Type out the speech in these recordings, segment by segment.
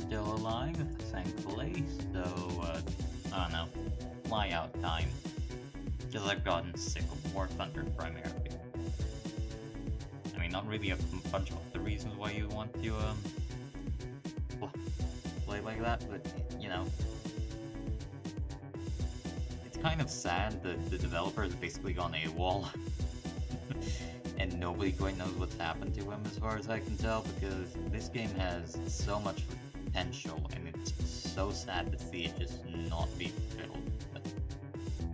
still alive, thankfully, so, I don't know, Flyout time. Because I've gotten sick of War Thunder primarily. I mean, not really a bunch of the reasons why you want to, play like that, but, you know. It's kind of sad that the developer has basically gone AWOL. And nobody quite knows what's happened to him as far as I can tell, because this game has so much potential, and it's so sad to see it just not be fulfilled. But,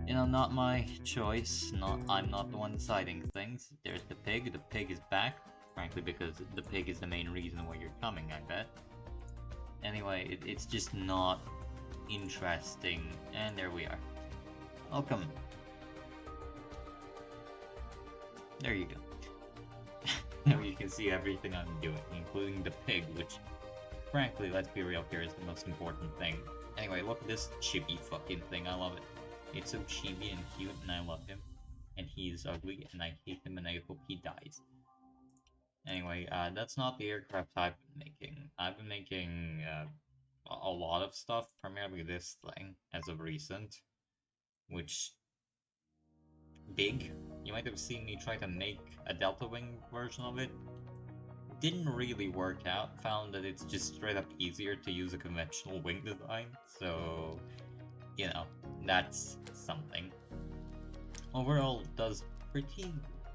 you know, not my choice. I'm not the one deciding things. There's the pig. The pig is back, frankly, because the pig is the main reason why you're coming, I bet. Anyway, it's just not interesting, and there we are. Welcome. There you go. Now you can see everything I'm doing, including the pig, which, frankly, let's be real here, is the most important thing. Anyway, look at this chibi fucking thing, I love it. It's so chibi and cute, and I love him. And he's ugly, and I hate him, and I hope he dies. Anyway, that's not the aircraft I've been making. I've been making, a lot of stuff, primarily this thing, as of recent. Which... big. You might have seen me try to make a Delta Wing version of it. Didn't really work out, found that it's just straight up easier to use a conventional wing design, so, you know, that's something. Overall, it does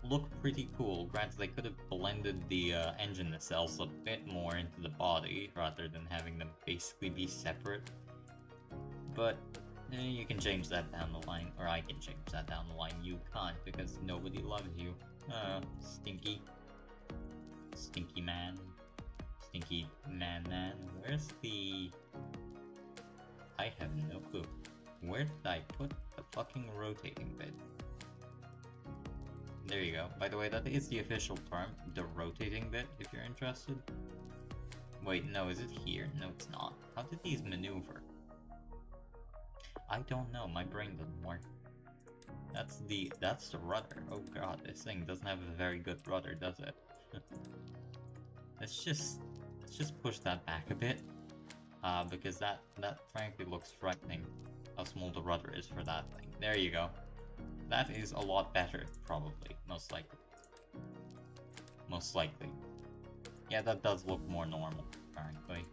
look pretty cool. Granted, they could have blended the engine nacelles a bit more into the body, rather than having them basically be separate. But you can change that down the line, or I can change that down the line. You can't, because nobody loves you. Stinky. Stinky man. Stinky man. Where's the... I have no clue. Where did I put the fucking rotating bit? There you go. By the way, that is the official term, the rotating bit, if you're interested. Wait, no, is it here? No, it's not. How did these maneuver? I don't know, my brain doesn't work. That's the rudder. Oh god, this thing doesn't have a very good rudder, does it? let's just push that back a bit. Because that frankly looks frightening, how small the rudder is for that thing. There you go. That is a lot better, probably, most likely. Most likely. Yeah, that does look more normal, frankly.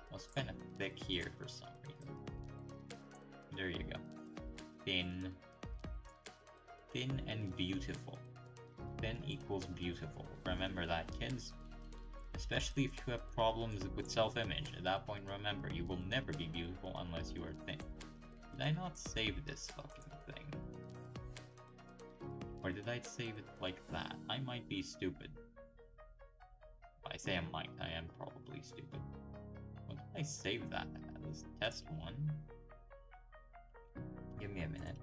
Well, it's kind of thick here for some reason. There you go. Thin. Thin and beautiful. Thin equals beautiful. Remember that, kids. Especially if you have problems with self-image. At that point, remember, you will never be beautiful unless you are thin. Did I not save this fucking thing? Or did I save it like that? I might be stupid. If I say I might, I am probably stupid. What did I save that as? Test 1? Give me a minute.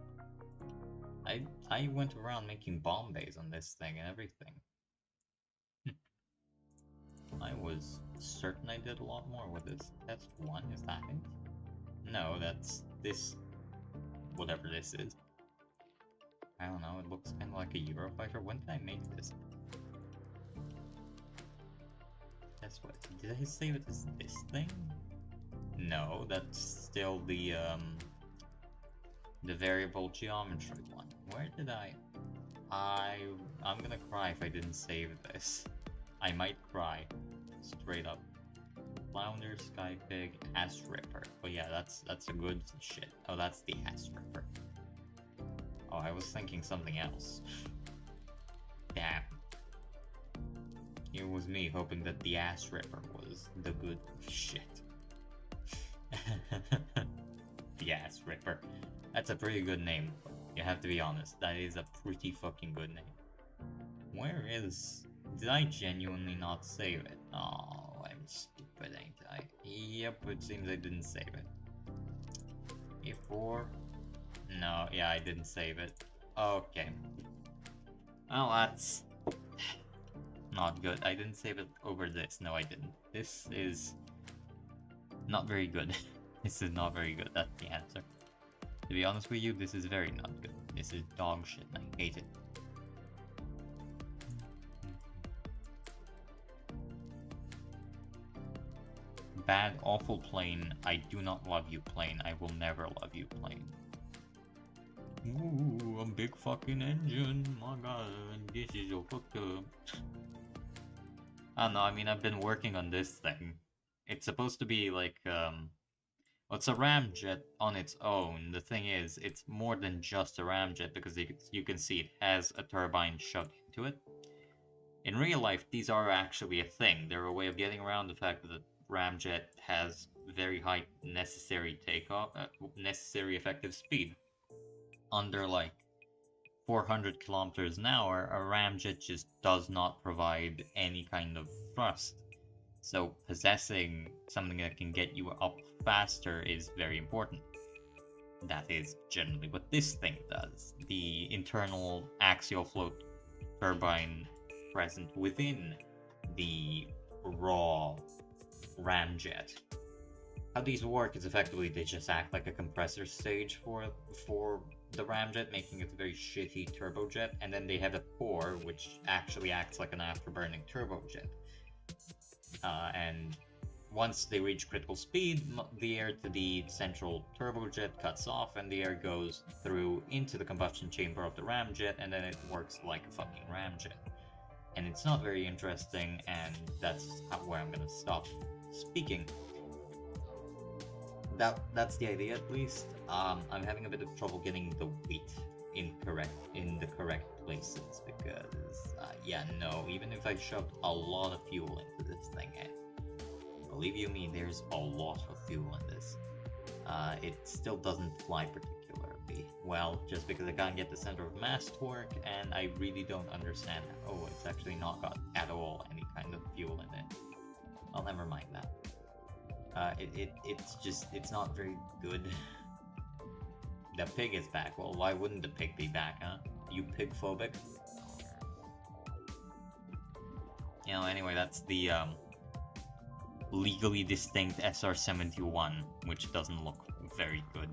I went around making bomb bays on this thing and everything. I was certain I did a lot more with this. Test 1, is that it? No, that's this, whatever this is. I don't know, it looks kind of like a Eurofighter. When did I make this? That's what, did I save it as this thing? No, that's still the variable geometry one. Where did I'm gonna cry if I didn't save this. I might cry. Straight up. Flounder, Sky Pig, Ass Ripper. Oh yeah, that's a good shit. Oh, that's the Ass Ripper. Oh, I was thinking something else. Damn. It was me hoping that the Ass Ripper was the good shit. The Ass Ripper. That's a pretty good name. You have to be honest. That is a pretty fucking good name. Where is... Did I genuinely not save it? Oh, I'm stupid, ain't I? Yep, it seems I didn't save it. A4? No, yeah, I didn't save it. Okay. Well, that's... not good. I didn't save it over this. No, I didn't. This is... not very good. This is not very good. That's the answer. To be honest with you, this is very not good. This is dog shit, and I hate it. bad, awful plane. I do not love you, plane. I will never love you, plane. Ooh, a big fucking engine. My god, this is so fucked up. I don't know, I mean, I've been working on this thing. It's supposed to be like, well, it's a ramjet on its own. The thing is, it's more than just a ramjet because you can see it has a turbine shoved into it. In real life, these are actually a thing. They're a way of getting around the fact that the ramjet has very high necessary takeoff, necessary effective speed. Under like 400 kilometers an hour, a ramjet just does not provide any kind of thrust. So possessing something that can get you up faster is very important. That is generally what this thing does. The internal axial float turbine present within the raw ramjet. How these work is effectively they just act like a compressor stage for the ramjet, making it a very shitty turbojet, and then they have a core which actually acts like an afterburning turbojet. And once they reach critical speed, the air to the central turbojet cuts off and the air goes through into the combustion chamber of the ramjet, and then it works like a fucking ramjet. And it's not very interesting, and that's where I'm gonna stop speaking. That's the idea, at least. I'm having a bit of trouble getting the weight in the correct places because, yeah, no, even if I shoved a lot of fuel into this thing, and believe you me, there's a lot of fuel in this, it still doesn't fly particularly well, just because I can't get the center of mass torque, and I really don't understand. Oh, it's actually not got at all any kind of fuel in it. I'll never mind that. It's not very good. The pig is back. Well, why wouldn't the pig be back, huh? You pig phobic? You know, anyway, that's the, legally distinct SR-71, which doesn't look very good.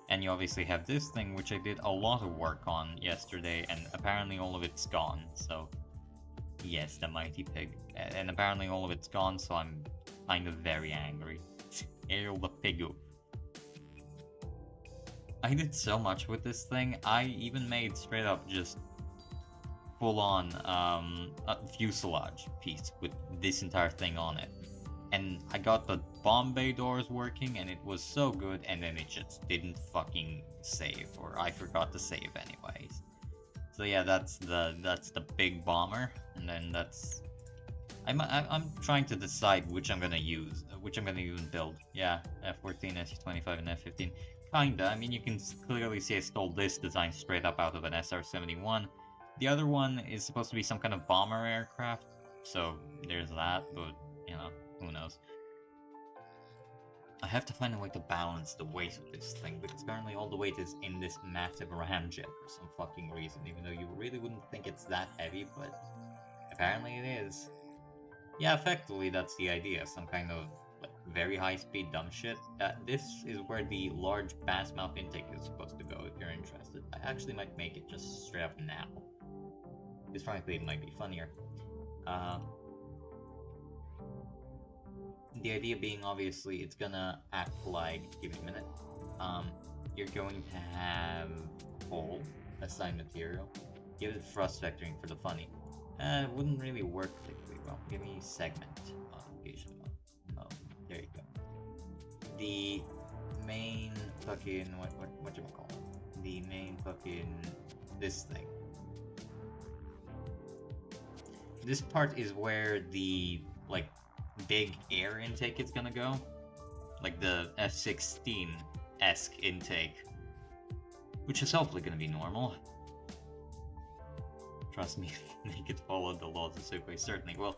And you obviously have this thing, which I did a lot of work on yesterday, and apparently all of it's gone, so... Yes, the mighty pig. And apparently all of it's gone, so I'm kind of very angry. Hail the pig. I did so much with this thing. I even made straight up just full-on a fuselage piece with this entire thing on it. And I got the bomb bay doors working, and it was so good, and then it just didn't fucking save, or I forgot to save anyways. So yeah, that's the big bomber, and then that's... I'm trying to decide which I'm gonna use, which I'm gonna even build. Yeah, F-14, SU-25, and F-15. Kinda, I mean, you can clearly see I stole this design straight up out of an SR-71. The other one is supposed to be some kind of bomber aircraft, so there's that, but, you know, who knows. I have to find a way to balance the weight of this thing, because apparently all the weight is in this massive ramjet for some fucking reason, even though you really wouldn't think it's that heavy, but apparently it is. Yeah, effectively that's the idea, some kind of like, very high-speed dumb shit. This is where the large bass mouth intake is supposed to go, if you're interested. I actually might make it just straight up now, because frankly it might be funnier. The idea being, obviously, it's gonna act like, give me a minute, you're going to have hole, assign material, give it thrust vectoring for the funny. It wouldn't really work particularly well. Give me segment modification. Oh, there you go. The main fucking, whatchamacallit? The main fucking, this thing. This part is where the, like, big air intake is gonna go, like the F-16-esque intake, which is hopefully gonna be normal. Trust me, make it follow the laws of Sukhoi, certainly. Well,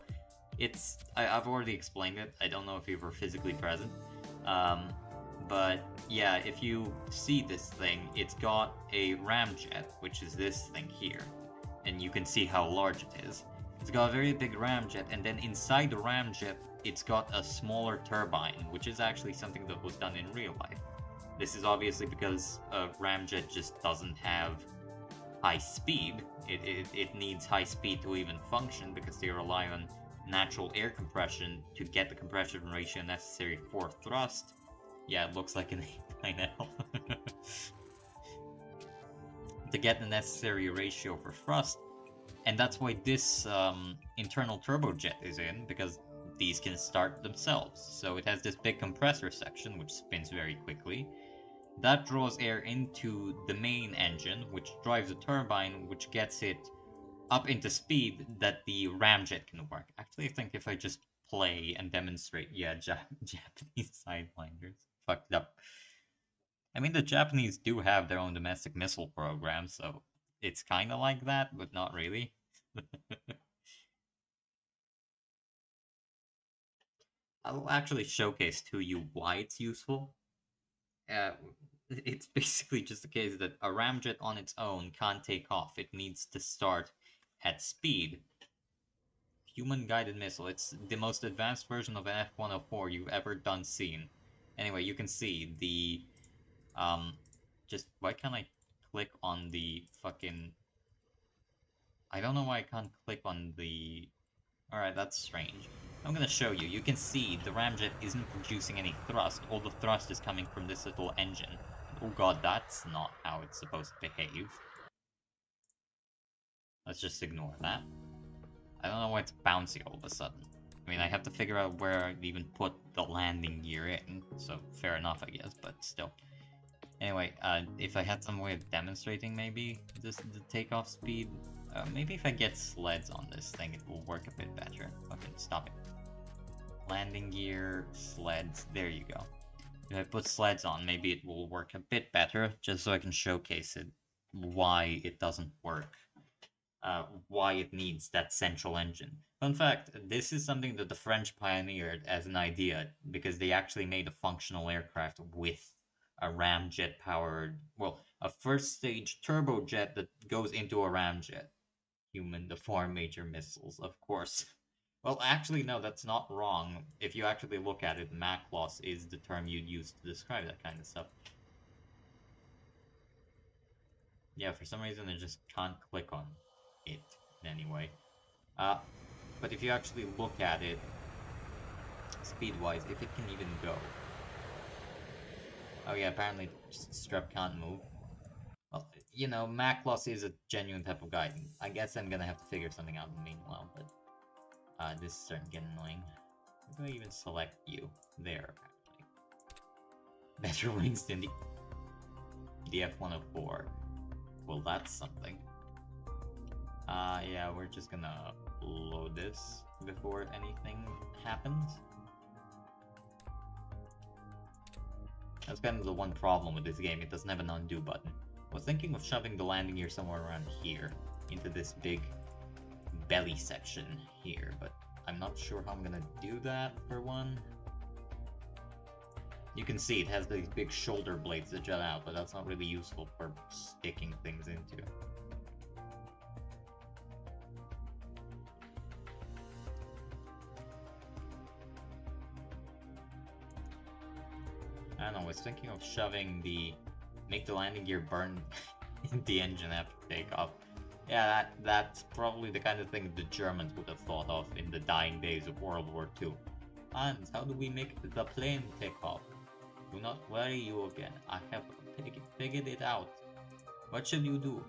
it's... I've already explained it. I don't know if you were physically present. But, yeah, if you see this thing, it's got a ramjet, which is this thing here. And you can see how large it is. It's got a very big ramjet, and then inside the ramjet, it's got a smaller turbine, which is actually something that was done in real life. This is obviously because a ramjet just doesn't have high speed. It needs high speed to even function because they rely on natural air compression to get the compression ratio necessary for thrust. Yeah, it looks like an 8.L. To get the necessary ratio for thrust. And that's why this internal turbojet is in, because these can start themselves. So it has this big compressor section, which spins very quickly. That draws air into the main engine, which drives a turbine, which gets it up into speed that the ramjet can work. Actually, I think if I just play and demonstrate, yeah, Japanese sidewinders. Fucked up. I mean, the Japanese do have their own domestic missile program, so it's kind of like that, but not really. I'll actually showcase to you why it's useful. Uh, it's basically just the case that a ramjet on its own can't take off. It needs to start at speed. Human guided missile. It's the most advanced version of an F-104 you've ever done seen. Anyway, you can see the just why can't I click on the fucking I don't know why I can't click on the Alright, that's strange. I'm gonna show you. You can see the ramjet isn't producing any thrust. All the thrust is coming from this little engine. Oh god, that's not how it's supposed to behave. Let's just ignore that. I don't know why it's bouncy all of a sudden. I mean, I have to figure out where I'd even put the landing gear in, so fair enough, I guess, but still. Anyway, if I had some way of demonstrating, maybe, the takeoff speed, maybe if I get sleds on this thing, it will work a bit better. Okay, stop it. Landing gear, sleds, there you go. If I put sleds on, maybe it will work a bit better, just so I can showcase it, why it doesn't work. Why it needs that central engine. Fun fact, this is something that the French pioneered as an idea, because they actually made a functional aircraft with a ramjet powered, well, a first stage turbojet that goes into a ramjet. Human, the four major missiles, of course. Well, actually, no, that's not wrong. If you actually look at it, Mach loss is the term you'd use to describe that kind of stuff. Yeah, for some reason I just can't click on it anyway. But if you actually look at it, speed-wise, if it can even go. Oh yeah, apparently Strep can't move. Well, you know, Macloss is a genuine type of guy. I guess I'm gonna have to figure something out meanwhile, but this is starting to get annoying. Where do I even select you? There, apparently. Better wings than the F-104. Well, that's something. Yeah, we're just gonna load this before anything happens. That's kind of the one problem with this game, it doesn't have an undo button. I was thinking of shoving the landing gear somewhere around here, into this big belly section here, but I'm not sure how I'm gonna do that, for one. You can see it has these big shoulder blades that jut out, but that's not really useful for sticking things into. I don't know, I was thinking of shoving make the landing gear burn the engine after takeoff. Yeah, that's probably the kind of thing the Germans would have thought of in the dying days of World War II. Hans, how do we make the plane take off? Do not worry you again. I have figured it out. What shall you do?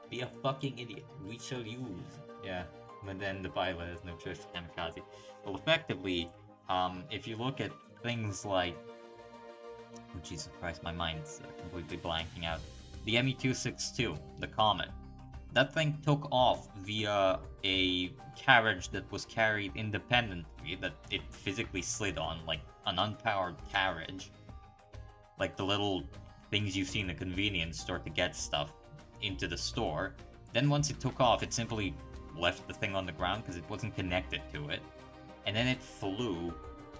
Be a fucking idiot. We shall use. Yeah, but then the pilot has no choice kamikaze. Well, effectively, if you look at things like oh, Jesus Christ, my mind's completely blanking out. The Me-262, the Comet. That thing took off via a carriage that was carried independently, that it physically slid on, like an unpowered carriage. Like the little things you see in the convenience store to get stuff into the store. Then once it took off, it simply left the thing on the ground because it wasn't connected to it. And then it flew,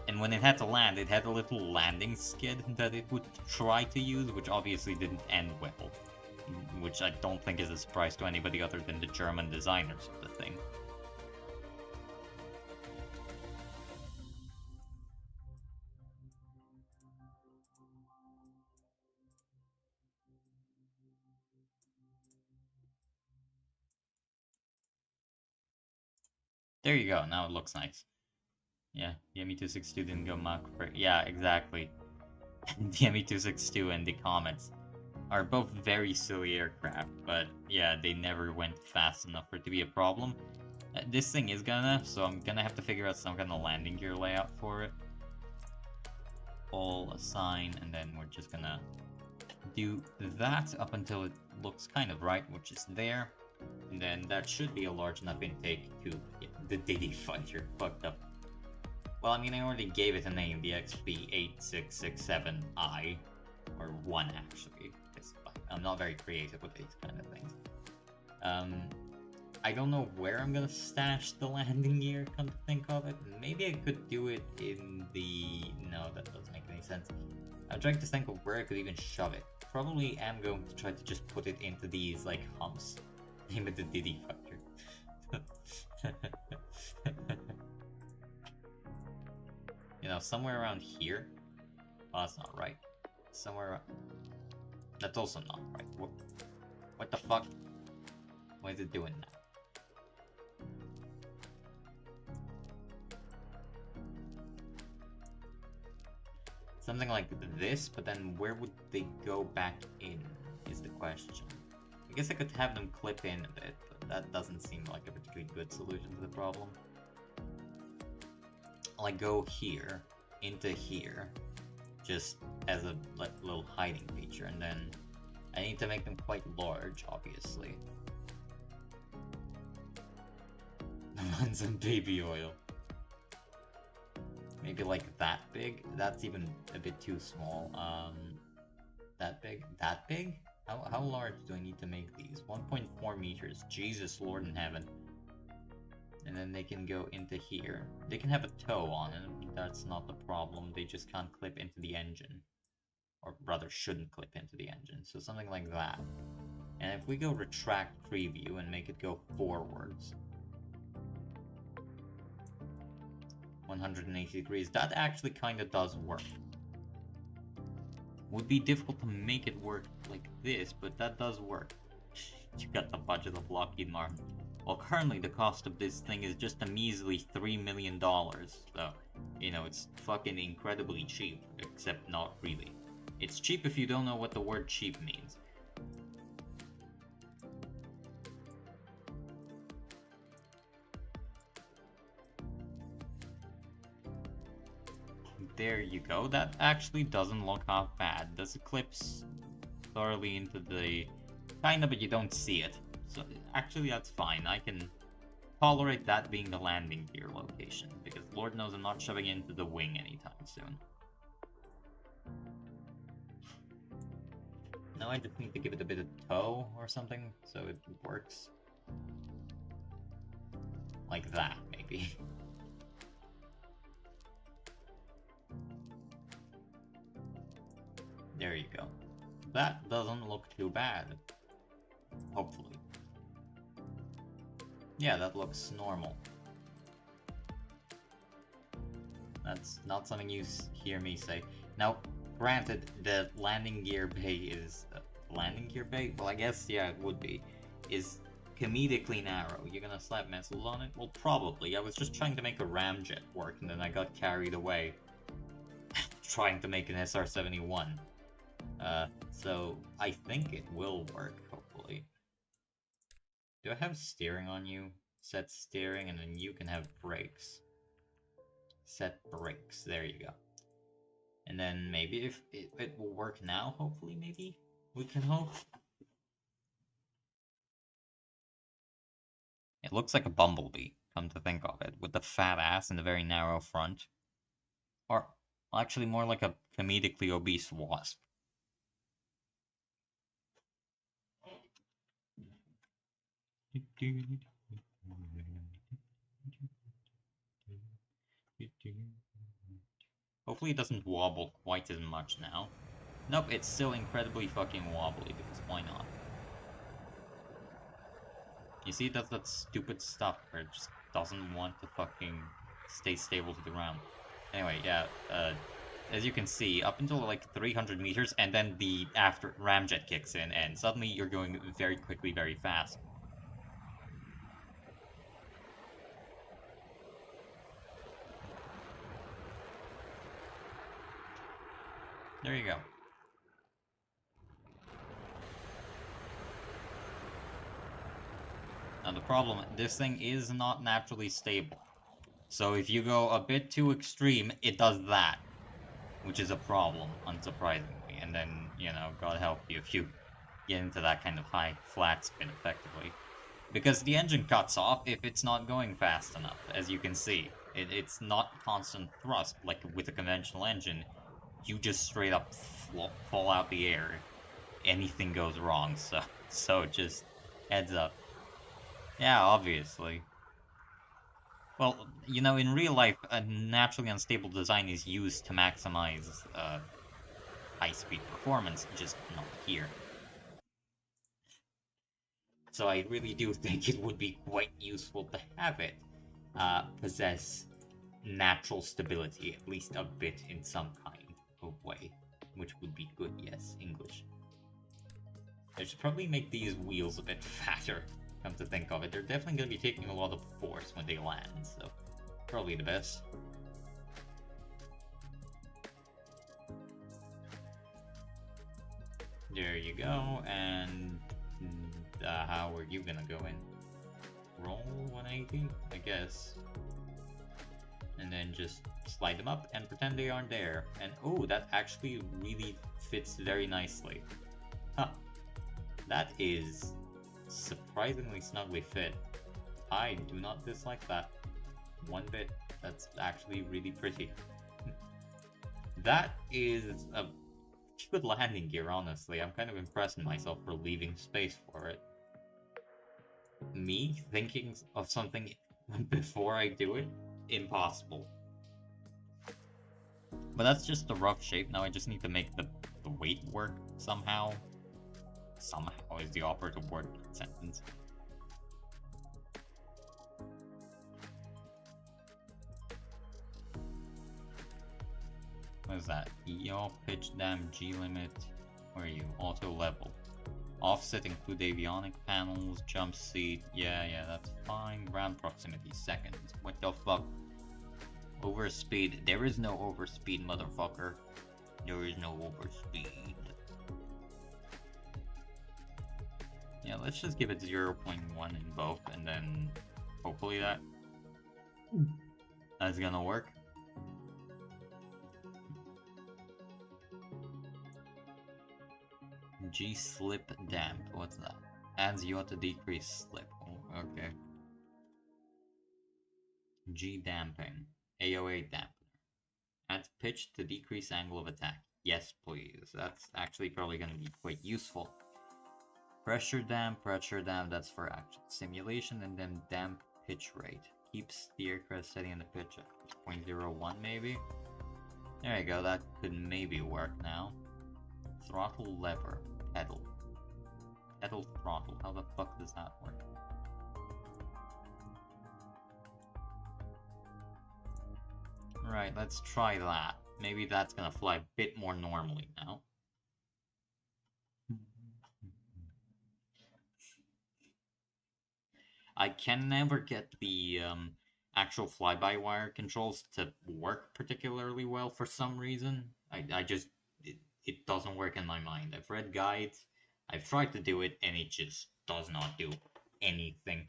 and when it had to land, it had a little landing skid that it would try to use, which obviously didn't end well. Which I don't think is a surprise to anybody other than the German designers of the thing. There you go, now it looks nice. Yeah, the ME-262 didn't go Mach for... Yeah, exactly. The ME-262 and the Comets are both very silly aircraft, but yeah, they never went fast enough for it to be a problem. This thing is gonna, so I'm gonna have to figure out some kind of landing gear layout for it. All assign, and then we're just gonna do that up until it looks kind of right, which is there. And then that should be a large enough intake to get the Diddy Fighter fucked up. Well, I mean, I already gave it a name, the XB8667I, or 1 actually. I'm not very creative with these kind of things. I don't know where I'm gonna stash the landing gear, come to think of it. Maybe I could do it in the... No, that doesn't make any sense. I'm trying to think of where I could even shove it. Probably am going to try to just put it into these, like, humps. Name it the Diddy Factor. You know, somewhere around here? Oh, that's not right. Somewhere around... That's also not right. What the fuck? What is it doing now? Something like this, but then where would they go back in, is the question. I guess I could have them clip in a bit, but that doesn't seem like a particularly good solution to the problem. Like go here, into here, just as a little hiding feature, and then I need to make them quite large, obviously. Run some baby oil. Maybe like that big? That's even a bit too small. That big? That big? How large do I need to make these? 1.4 meters. Jesus Lord in heaven. And then they can go into here. They can have a toe on it. That's not the problem. They just can't clip into the engine. Or rather, shouldn't clip into the engine. So something like that. And if we go retract preview and make it go forwards, 180 degrees, that actually kind of does work. Would be difficult to make it work like this, but that does work. You got the budget of Lockheed Martin. Well, currently the cost of this thing is just a measly $3 million, so, you know, it's fucking incredibly cheap, except not really. It's cheap if you don't know what the word cheap means. There you go. That actually doesn't look half bad. Does it clips thoroughly into the... Kinda, but you don't see it. So, actually that's fine. I can tolerate that being the landing gear location, because Lord knows I'm not shoving into the wing anytime soon. Now I just need to give it a bit of toe or something, so it works. Like that, maybe. There you go. That doesn't look too bad. Hopefully. Yeah, that looks normal. That's not something you hear me say. Now, granted, the landing gear bay is... landing gear bay? Well, I guess, yeah, it would be. Is comedically narrow. You're gonna slap missiles on it? Well, probably. I was just trying to make a ramjet work, and then I got carried away. Trying to make an SR-71. So I think it will work, hopefully. Do I have steering on you? Set steering, and then you can have brakes. Set brakes, there you go. And then maybe if it will work now, hopefully, maybe? We can hope. It looks like a bumblebee, come to think of it, with the fat ass and the very narrow front. Or, actually more like a comedically obese wasp. Hopefully it doesn't wobble quite as much now. Nope, it's still incredibly fucking wobbly, because why not? You see, that's that stupid stuff where it just doesn't want to fucking stay stable to the ground. Anyway, yeah, as you can see, up until like 300 meters, and then the after ramjet kicks in, and suddenly you're going very quickly, very fast. There you go. Now the problem, this thing is not naturally stable. So if you go a bit too extreme, it does that. Which is a problem, unsurprisingly. And then, you know, God help you if you get into that kind of high flat spin effectively. Because the engine cuts off if it's not going fast enough, as you can see. It's not constant thrust, like with a conventional engine. You just straight up fall out the air. Anything goes wrong, so just heads up. Yeah, obviously. Well, you know, in real life, a naturally unstable design is used to maximize high-speed performance, just not here. So I really do think it would be quite useful to have it possess natural stability, at least a bit in some kind of way, which would be good, yes, English. I should probably make these wheels a bit fatter, come to think of it. They're definitely going to be taking a lot of force when they land, so probably the best. There you go, and how are you gonna go in? Roll 180, I guess. And then just slide them up and pretend they aren't there. And oh, that actually really fits very nicely. Huh. That is surprisingly snugly fit. I do not dislike that one bit. That's actually really pretty. That is a good landing gear, honestly. I'm kind of impressed with myself for leaving space for it. Me thinking of something before I do it? Impossible. But that's just the rough shape. Now I just need to make the weight work somehow. Somehow is the operative word in that sentence. What is that? EO, pitch dam, G limit. Where are you? Auto level. Offset include avionic panels, jump seat. Yeah, that's fine. Ground proximity seconds. What the fuck? Overspeed. There is no overspeed, motherfucker. There is no overspeed. Yeah, let's just give it 0.1 in both, and then hopefully that's gonna work. G slip damp. What's that? Adds yaw to decrease slip. Oh, okay. G damping. AOA dampener. Adds pitch to decrease angle of attack. Yes, please. That's actually probably going to be quite useful. Pressure damp, that's for action simulation, and then damp pitch rate. Keeps the aircraft steady in the pitch at 0.01 maybe. There you go, that could maybe work now. Throttle lever, pedal. Pedal throttle, how the fuck does that work? Right, let's try that. Maybe that's gonna fly a bit more normally now. I can never get the actual fly-by-wire controls to work particularly well for some reason. I just, it doesn't work in my mind. I've read guides, I've tried to do it, and it just does not do anything.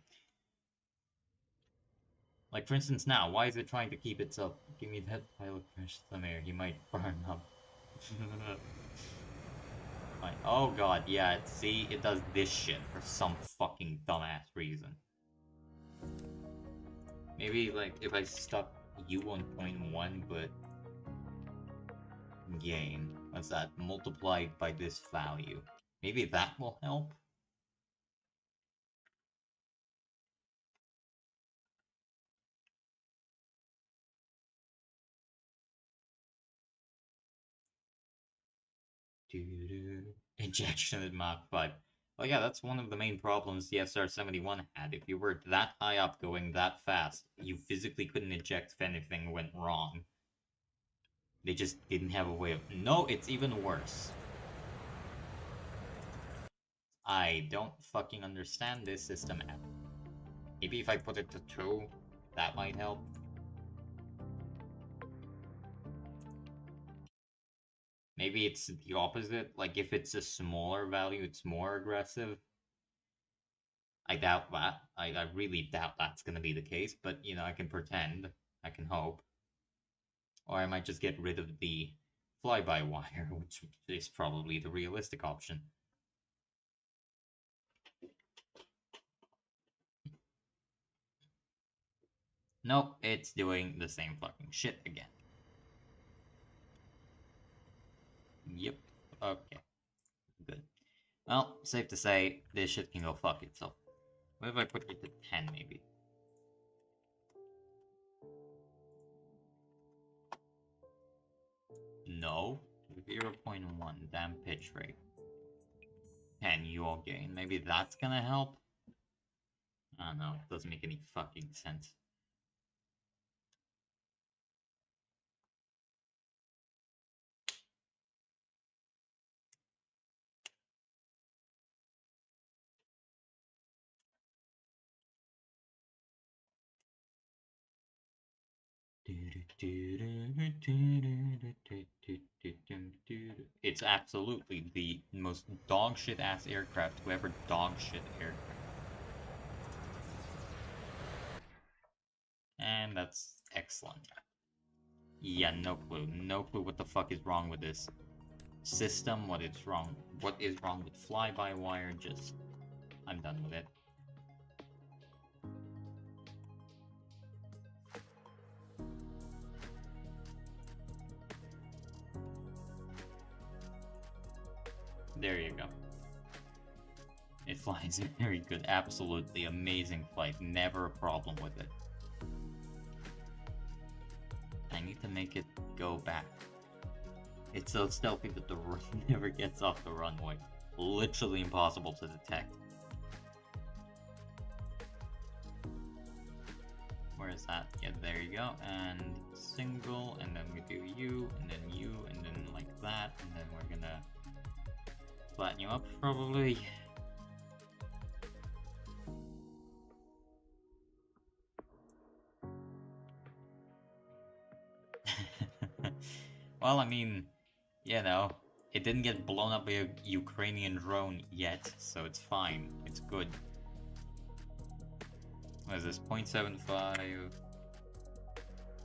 Like, for instance, now, why is it trying to keep itself? Give me that pilot crash some air, he might burn up. Oh god, yeah, see, it does this shit for some fucking dumbass reason. Maybe, like, if I stuck U1.1, but gain, what's that, multiplied by this value. Maybe that will help? Injection at Mach 5. Well, yeah, that's one of the main problems the SR-71 had. If you were that high up going that fast, you physically couldn't eject if anything went wrong. They just didn't have a way of... No, it's even worse. I don't fucking understand this system at all. Maybe if I put it to 2, that might help. Maybe it's the opposite. Like, if it's a smaller value, it's more aggressive. I doubt that. I really doubt that's gonna be the case, but, you know, I can pretend. I can hope. Or I might just get rid of the fly-by-wire, which is probably the realistic option. Nope, it's doing the same fucking shit again. Yep. Okay. Good. Well, safe to say, this shit can go fuck itself. What if I put it to 10, maybe? No. 0.1, damn pitch rate. 10, you all gain. Maybe that's gonna help? I don't know, it doesn't make any fucking sense. It's absolutely the most dog shit ass aircraft to ever dog shit aircraft. And that's excellent. Yeah, no clue. No clue what the fuck is wrong with this system, what is wrong with fly-by-wire, just I'm done with it. There you go. It flies very good, absolutely amazing flight, never a problem with it. I need to make it go back. It's so stealthy that the run never gets off the runway. Literally impossible to detect. Where is that? Yeah, there you go. And single, and then we do you, and then like that, and then we're gonna flatten you up, probably. Well, I mean, you know, it didn't get blown up by a Ukrainian drone yet, so it's fine. It's good. What is this? 0.75,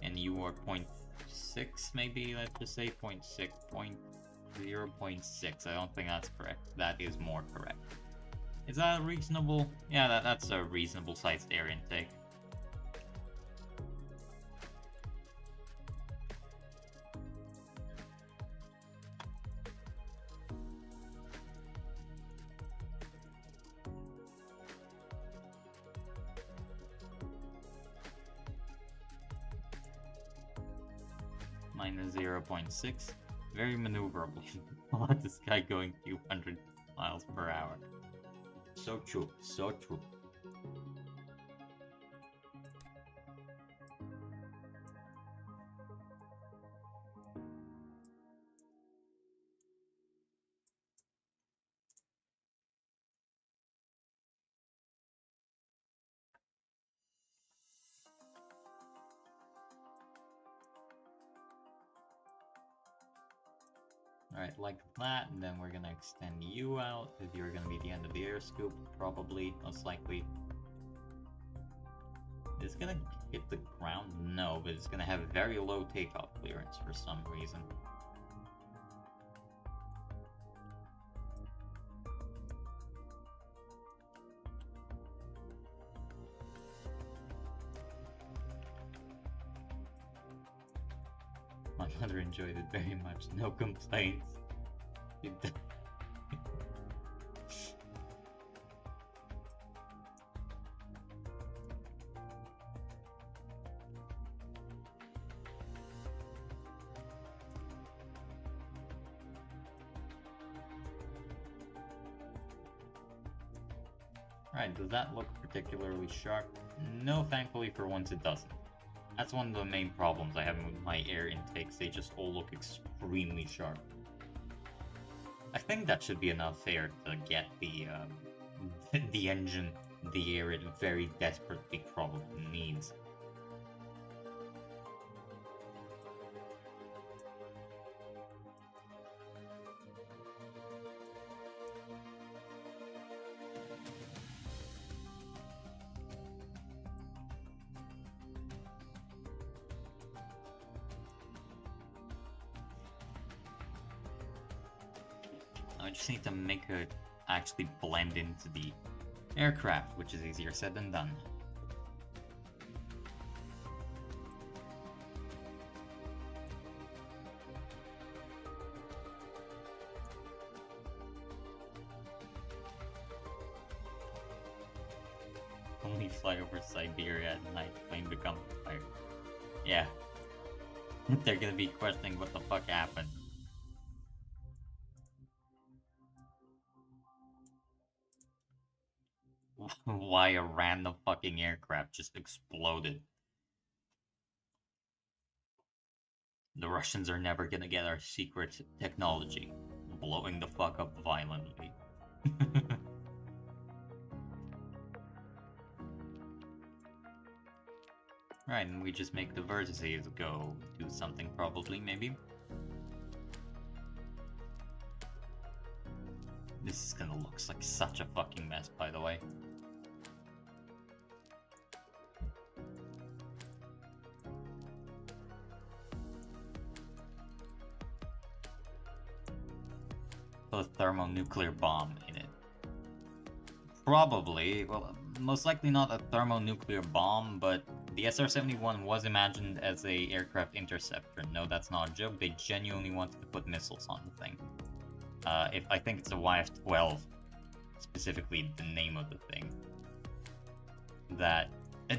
and you are 0.6, maybe? Let's just say 0.6, 0.6. I don't think that's correct. That is more correct. Is that reasonable? Yeah, that's a reasonable sized air intake. Minus 0.6. Very maneuverable. Let this guy going 200 miles per hour. So true, so true. Alright, like that, and then we're gonna extend you out, because you're gonna be the end of the air scoop, probably, most likely. Is it gonna hit the ground? No, but it's gonna have very low takeoff clearance for some reason. My mother enjoyed it very much, no complaints. Alright, does that look particularly sharp? No, thankfully for once it doesn't. That's one of the main problems I have with my air intakes, they just all look extremely sharp. I think that should be enough air to get the, the engine the air it very desperately probably needs. I just need to make it actually blend into the aircraft, which is easier said than done. Only fly over Siberia at night, plane becomes fire. Yeah. They're gonna be questioning what the fuck happened. Why a random fucking aircraft just exploded. The Russians are never gonna get our secret technology. Blowing the fuck up violently. Right, and we just make the vertices go do something probably, maybe. This is gonna look like such a fucking mess, by the way. Put a thermonuclear bomb in it. Probably, well, most likely not a thermonuclear bomb, but the SR-71 was imagined as a aircraft interceptor. No, that's not a joke. They genuinely wanted to put missiles on the thing. I think it's a YF-12, specifically the name of the thing, that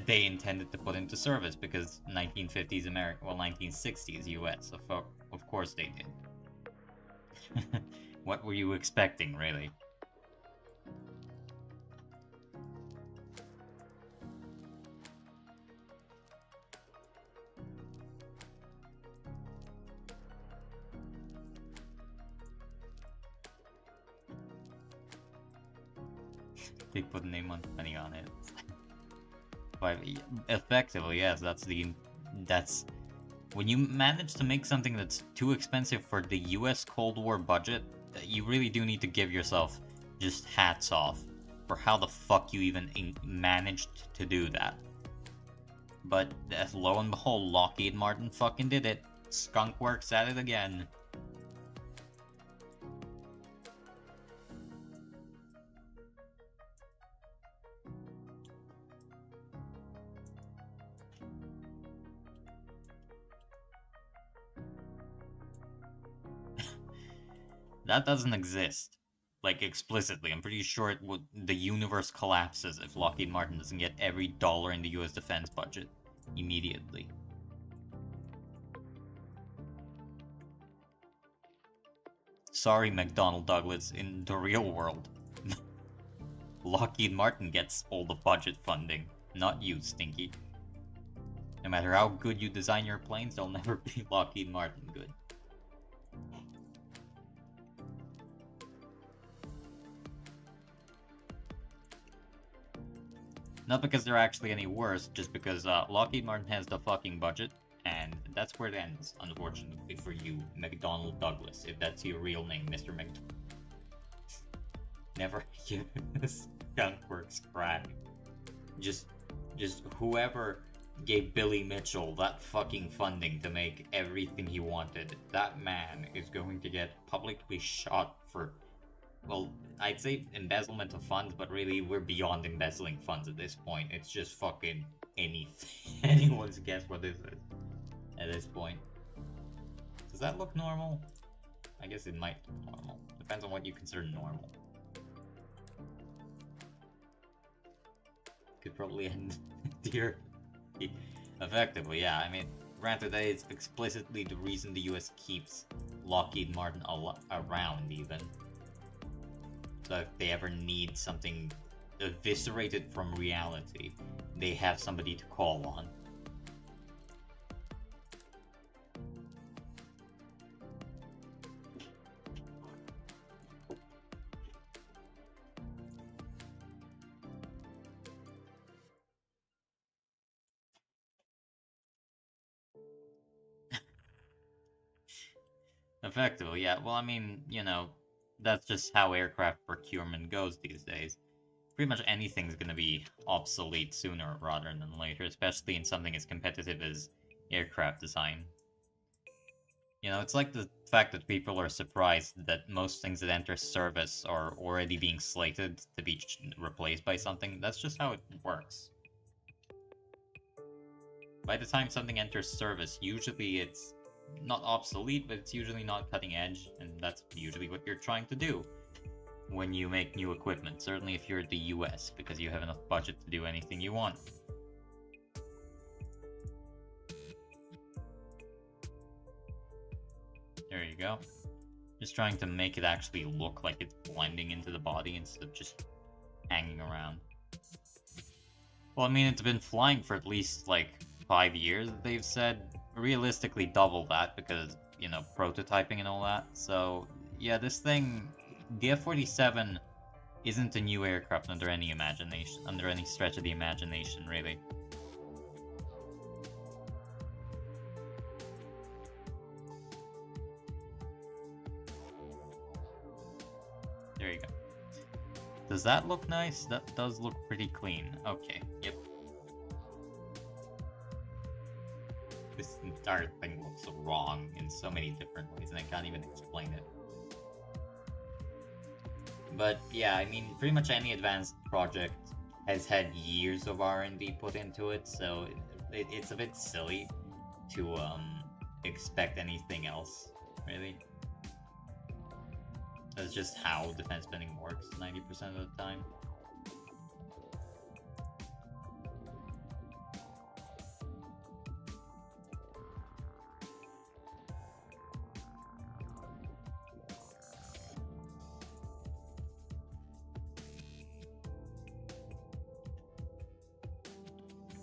they intended to put into service because 1950s America, well, 1960s US, of course they did. What were you expecting, really? They put name on 20 on it. But effectively, yes, that's when you manage to make something that's too expensive for the US Cold War budget, you really do need to give yourself just hats off for how the fuck you even managed to do that. But lo and behold, Lockheed Martin fucking did it. Skunk Works at it again. That doesn't exist. Like, explicitly. I'm pretty sure the universe collapses if Lockheed Martin doesn't get every dollar in the US defense budget immediately. Sorry, McDonnell Douglas, in the real world, Lockheed Martin gets all the budget funding, not you, Stinky. No matter how good you design your planes, they'll never be Lockheed Martin good. Not because they're actually any worse, just because Lockheed Martin has the fucking budget, and that's where it ends, unfortunately for you, McDonnell Douglas, if that's your real name, Mr. McDonnell. Never use Skunkworks crack. Just whoever gave Billy Mitchell that fucking funding to make everything he wanted, that man is going to get publicly shot for, well, I'd say embezzlement of funds, but really we're beyond embezzling funds at this point. It's just fucking anything. Anyone's guess what this is at this point. Does that look normal? I guess it might look normal. Depends on what you consider normal. Could probably end here. Effectively, yeah. I mean, granted that it's explicitly the reason the US keeps Lockheed Martin around, even. So if they ever need something eviscerated from reality, they have somebody to call on. Effectively, yeah. Well, I mean, you know, that's just how aircraft procurement goes these days. Pretty much anything's gonna be obsolete sooner rather than later, especially in something as competitive as aircraft design. You know, it's like the fact that people are surprised that most things that enter service are already being slated to be replaced by something, that's just how it works. By the time something enters service, usually it's not obsolete, but it's usually not cutting edge, and that's usually what you're trying to do when you make new equipment, certainly if you're the US, because you have enough budget to do anything you want. There you go. Just trying to make it actually look like it's blending into the body instead of just hanging around. Well, I mean, it's been flying for at least, like, 5 years, they've said. Realistically, double that, because, you know, prototyping and all that. So, yeah, this thing, the F-47 isn't a new aircraft under any imagination, under any stretch of the imagination, really. There you go. Does that look nice? That does look pretty clean. Okay, yep. This entire thing looks wrong in so many different ways, and I can't even explain it. But yeah, I mean, pretty much any advanced project has had years of R&D put into it, so it's a bit silly to expect anything else, really. That's just how defense spending works 90% of the time.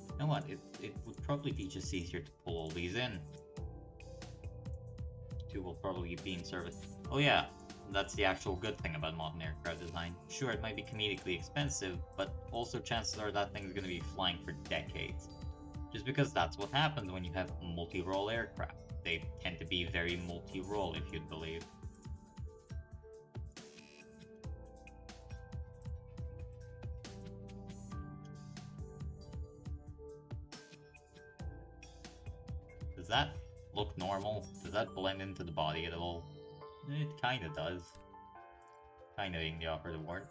You know what? It would probably be just easier to pull all these in. Two will probably be in service. Oh yeah, that's the actual good thing about modern aircraft design. Sure, it might be comedically expensive, but also chances are that thing's gonna be flying for decades. Just because that's what happens when you have multi-role aircraft. They tend to be very multi-role, if you'd believe. Does that look normal? Does that blend into the body at all? It kinda does. Kinda being the operative word.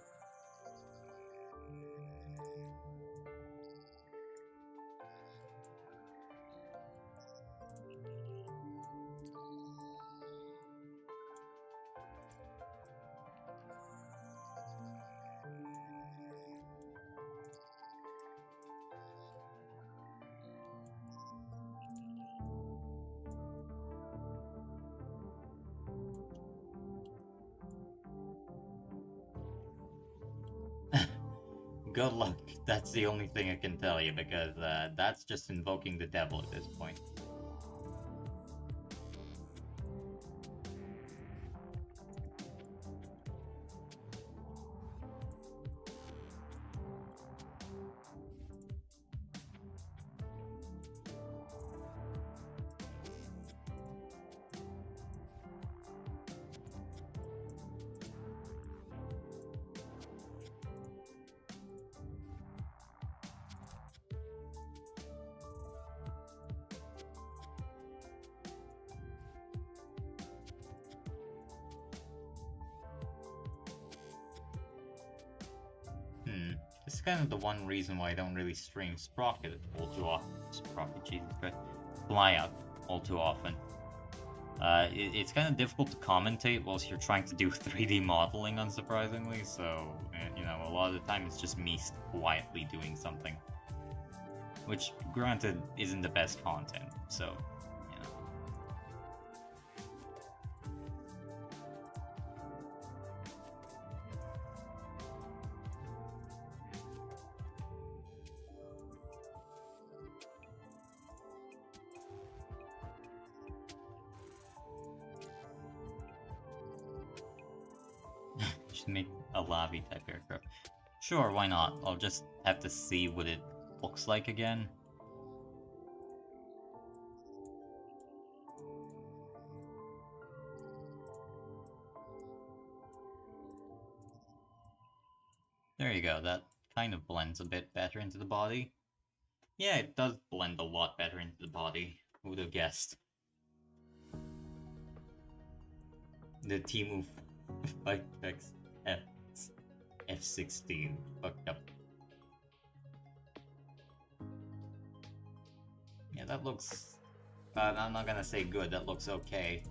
Good luck. That's the only thing I can tell you, because that's just invoking the devil at this point. This is kind of the one reason why I don't really stream Sprocket all too often. Sprocket, Jesus Christ. Flyout all too often. It's kind of difficult to commentate whilst you're trying to do 3D modeling, unsurprisingly, so, you know, a lot of the time it's just me quietly doing something. Which, granted, isn't the best content, so, you know. Just make a lobby type aircraft. Sure, why not? I'll just have to see what it looks like again. There you go, that kind of blends a bit better into the body. Yeah, it does blend a lot better into the body. Who would have guessed? The Timu Flitex F-16 fucked up. Yeah, that looks... I'm not gonna say good, that looks okay.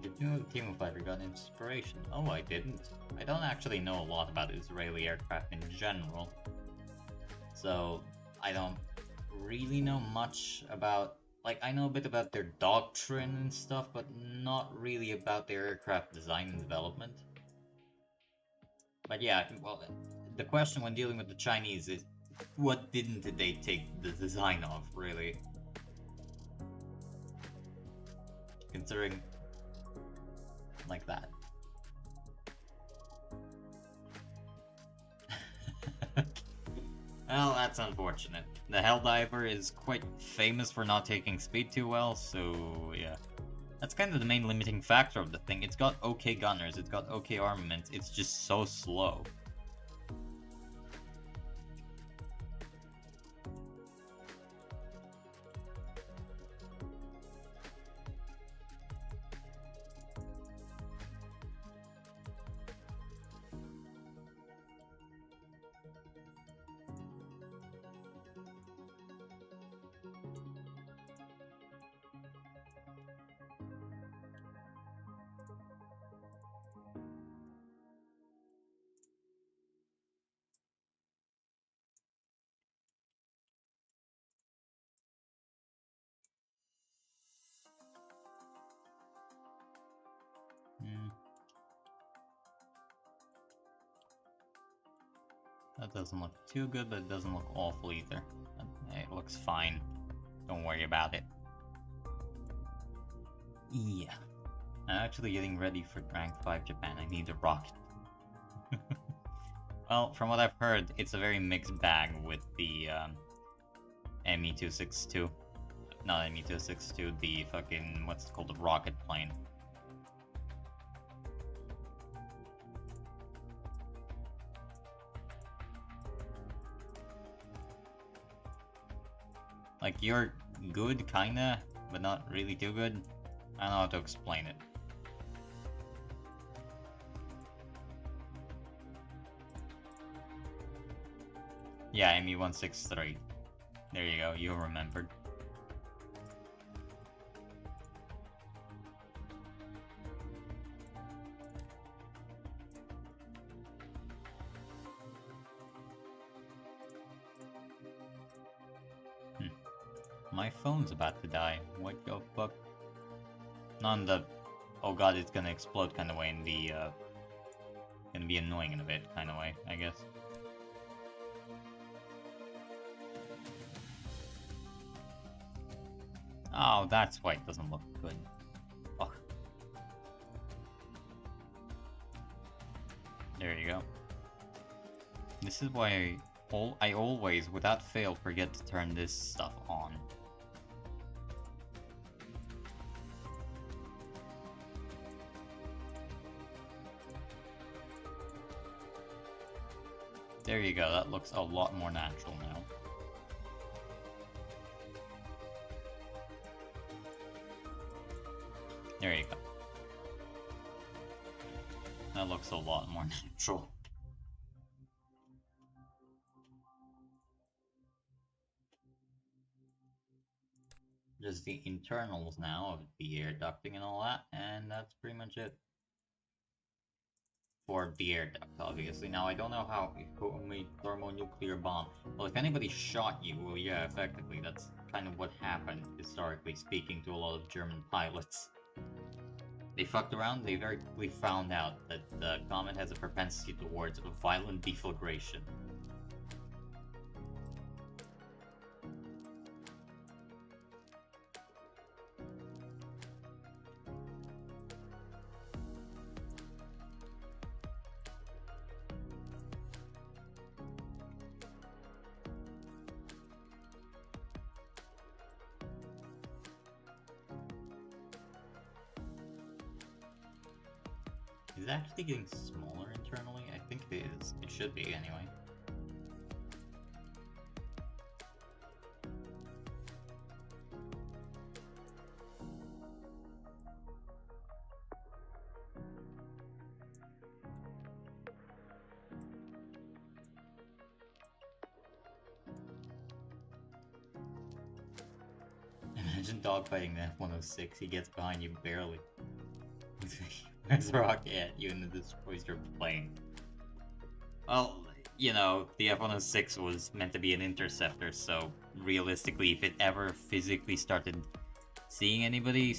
Did you know the Timu fighter got inspiration? Oh, I didn't. I don't actually know a lot about Israeli aircraft in general. So, I don't really know much about... Like, I know a bit about their doctrine and stuff, but not really about their aircraft design and development. But yeah, well, the question when dealing with the Chinese is, what didn't they take the design of, really? Considering... like that. Well, that's unfortunate. The Helldiver is quite famous for not taking speed too well, so yeah. That's kind of the main limiting factor of the thing. It's got okay gunners, it's got okay armament, it's just so slow. That doesn't look too good, but it doesn't look awful either. It looks fine. Don't worry about it. Yeah. I'm actually getting ready for Rank 5 Japan. I need a rocket. Well, from what I've heard, it's a very mixed bag with the ME-262. Not ME-262, the fucking, what's it called, the rocket plane. Like, you're good, kinda, but not really too good. I don't know how to explain it. Yeah, ME-163. There you go, you remembered. My phone's about to die. What the fuck? Not in the, oh god, it's gonna explode kind of way, in the, gonna be annoying in a bit kind of way, I guess. Oh, that's why it doesn't look good. Fuck. There you go. This is why I always, without fail, forget to turn this stuff on. There you go, that looks a lot more natural now. There you go. That looks a lot more natural. Just the internals now of the air ducting and all that, and that's pretty much it. For the air duct, obviously. Now, I don't know how who made thermonuclear bomb. Well, if anybody shot you, well, yeah, effectively, that's kind of what happened, historically speaking, to a lot of German pilots. They fucked around, they very quickly found out that the comet has a propensity towards violent deflagration. it actually getting smaller internally? I think it is. It should be, anyway. Imagine dogfighting the F-106, he gets behind you barely. Where's the rocket at you and it destroys your plane? Well, you know, the F-106 was meant to be an interceptor, so realistically, if it ever physically started seeing anybody,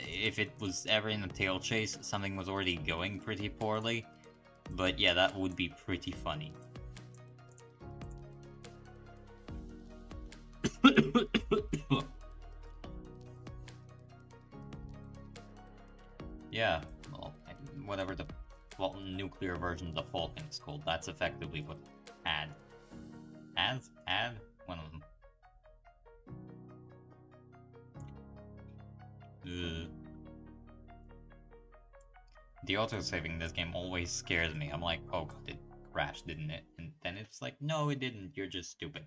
if it was ever in a tail chase, something was already going pretty poorly. But yeah, that would be pretty funny. Yeah, well, whatever the nuclear version of the Falcon is called, that's effectively what had. Had? One of them. Ugh. The autosaving in this game always scares me. I'm like, oh god, it crashed, didn't it? And then it's like, no, it didn't, you're just stupid.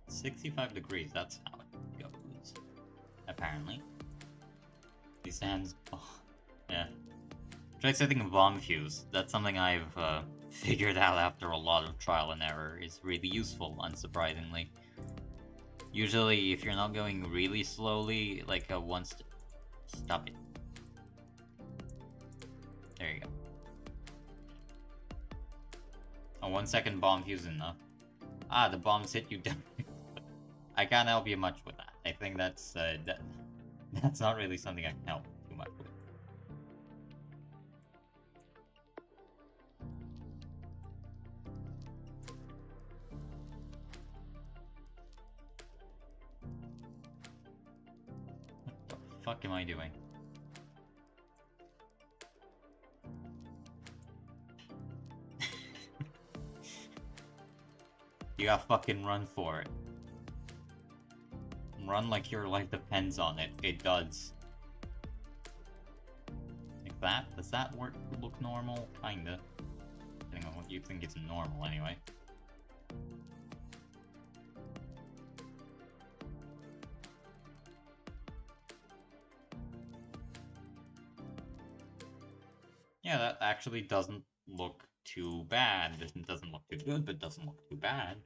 $65 degrees, that's how it goes. Apparently. These hands. Oh, yeah. Try setting a bomb fuse. That's something I've figured out after a lot of trial and error. Is really useful, unsurprisingly. Usually, if you're not going really slowly, like a stop it. There you go. A 1 second bomb fuse enough. Ah, the bombs hit you down. I can't help you much with that. I think that's that's not really something I can help too much with. What the fuck am I doing? You gotta fucking run for it. Run like your life depends on it. It does. Like that? Does that look normal? Kinda. Depending on what you think is normal, anyway. Yeah, that actually doesn't look too bad. It doesn't look too good, but doesn't look too bad.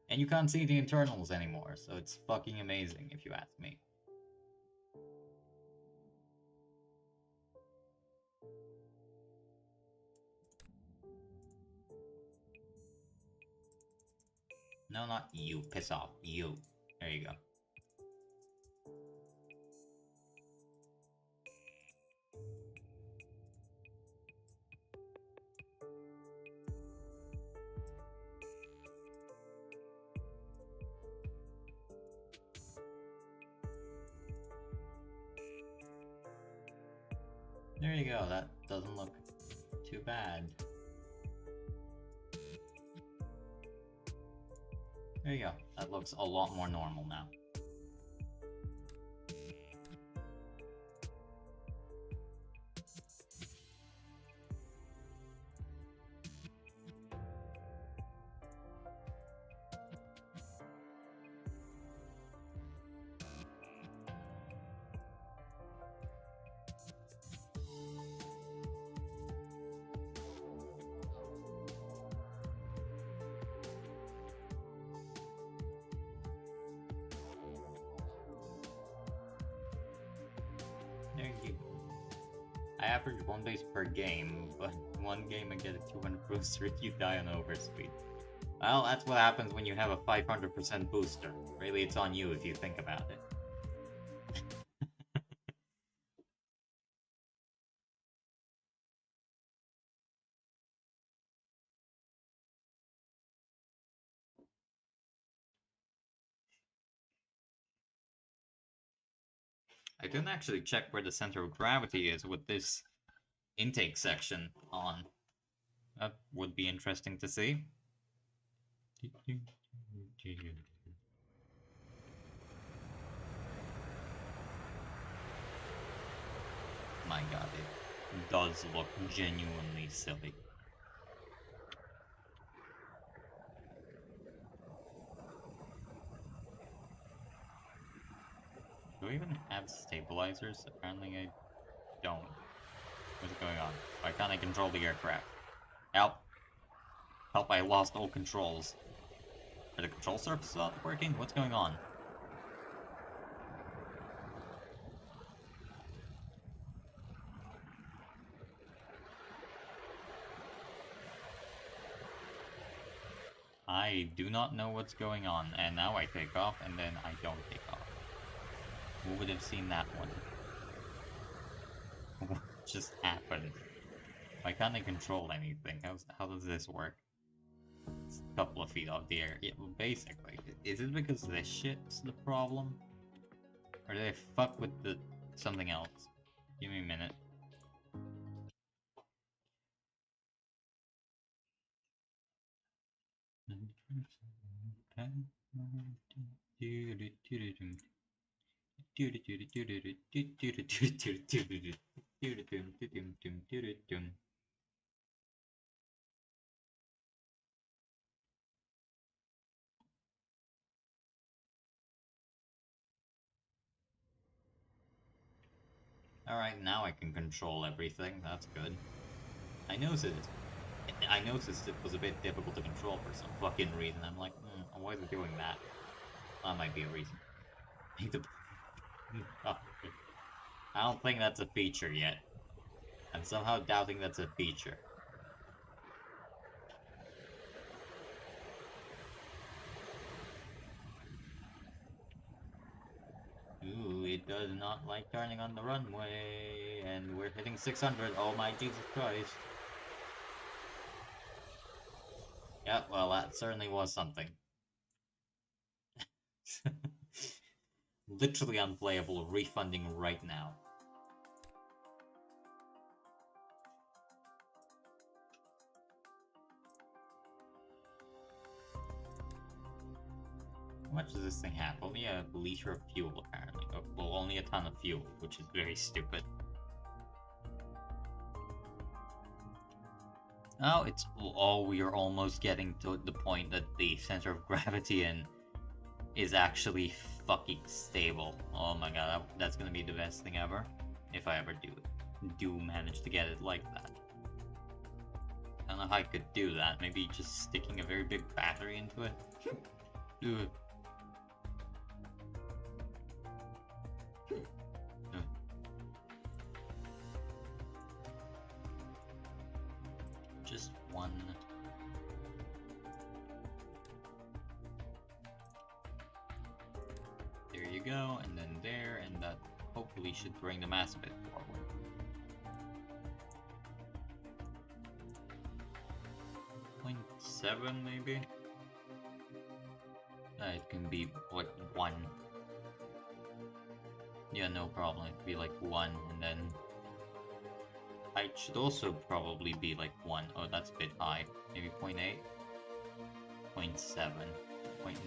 And you can't see the internals anymore, so it's fucking amazing if you ask me. No, not you. Piss off. You. There you go. There you go. That doesn't look too bad. There you go. That looks a lot more normal now. I average 1 base per game, but 1 game I get a 200 booster if you die on overspeed. Well, that's what happens when you have a 500% booster. Really, it's on you if you think about it. I didn't actually check where the center of gravity is with this intake section on. That would be interesting to see. My god, it does look genuinely silly. Do I even have stabilizers? Apparently I don't. What's going on? Why can't I control the aircraft? Help! Help, I lost all controls. Are the control surfaces not working? What's going on? I do not know what's going on, and now I take off, and then I don't take off. Who would have seen that one? What just happened? Why can't I control anything? How does this work? It's a couple of feet off the air. Yeah, well, basically. Is it because this shit's the problem? Or did I fuck with the something else? Give me a minute. Alright, now I can control everything. That's good. I noticed it was a bit difficult to control for some fucking reason. I'm like, why is it doing that? That might be a reason. I don't think that's a feature yet. I'm somehow doubting that's a feature. Ooh, it does not like turning on the runway, and we're hitting 600. Oh my Jesus Christ. Yeah, well, that certainly was something. Literally unplayable, refunding right now. How much does this thing have? Only a liter of fuel, apparently. Oh, well, only a ton of fuel, which is very stupid. Oh, we are almost getting to the point that the center of gravity is actually fucking stable. Oh my god, that's gonna be the best thing ever. If I ever do manage to get it like that. I don't know how I could do that. Maybe just sticking a very big battery into it. Ugh. Just one. There you go, and then there, and that hopefully should bring the mass a bit forward. .7 maybe? It can be like 1. Yeah, no problem. It could be like 1, and then height should also probably be like 1. Oh, that's a bit high. Maybe 0.8? 0.7.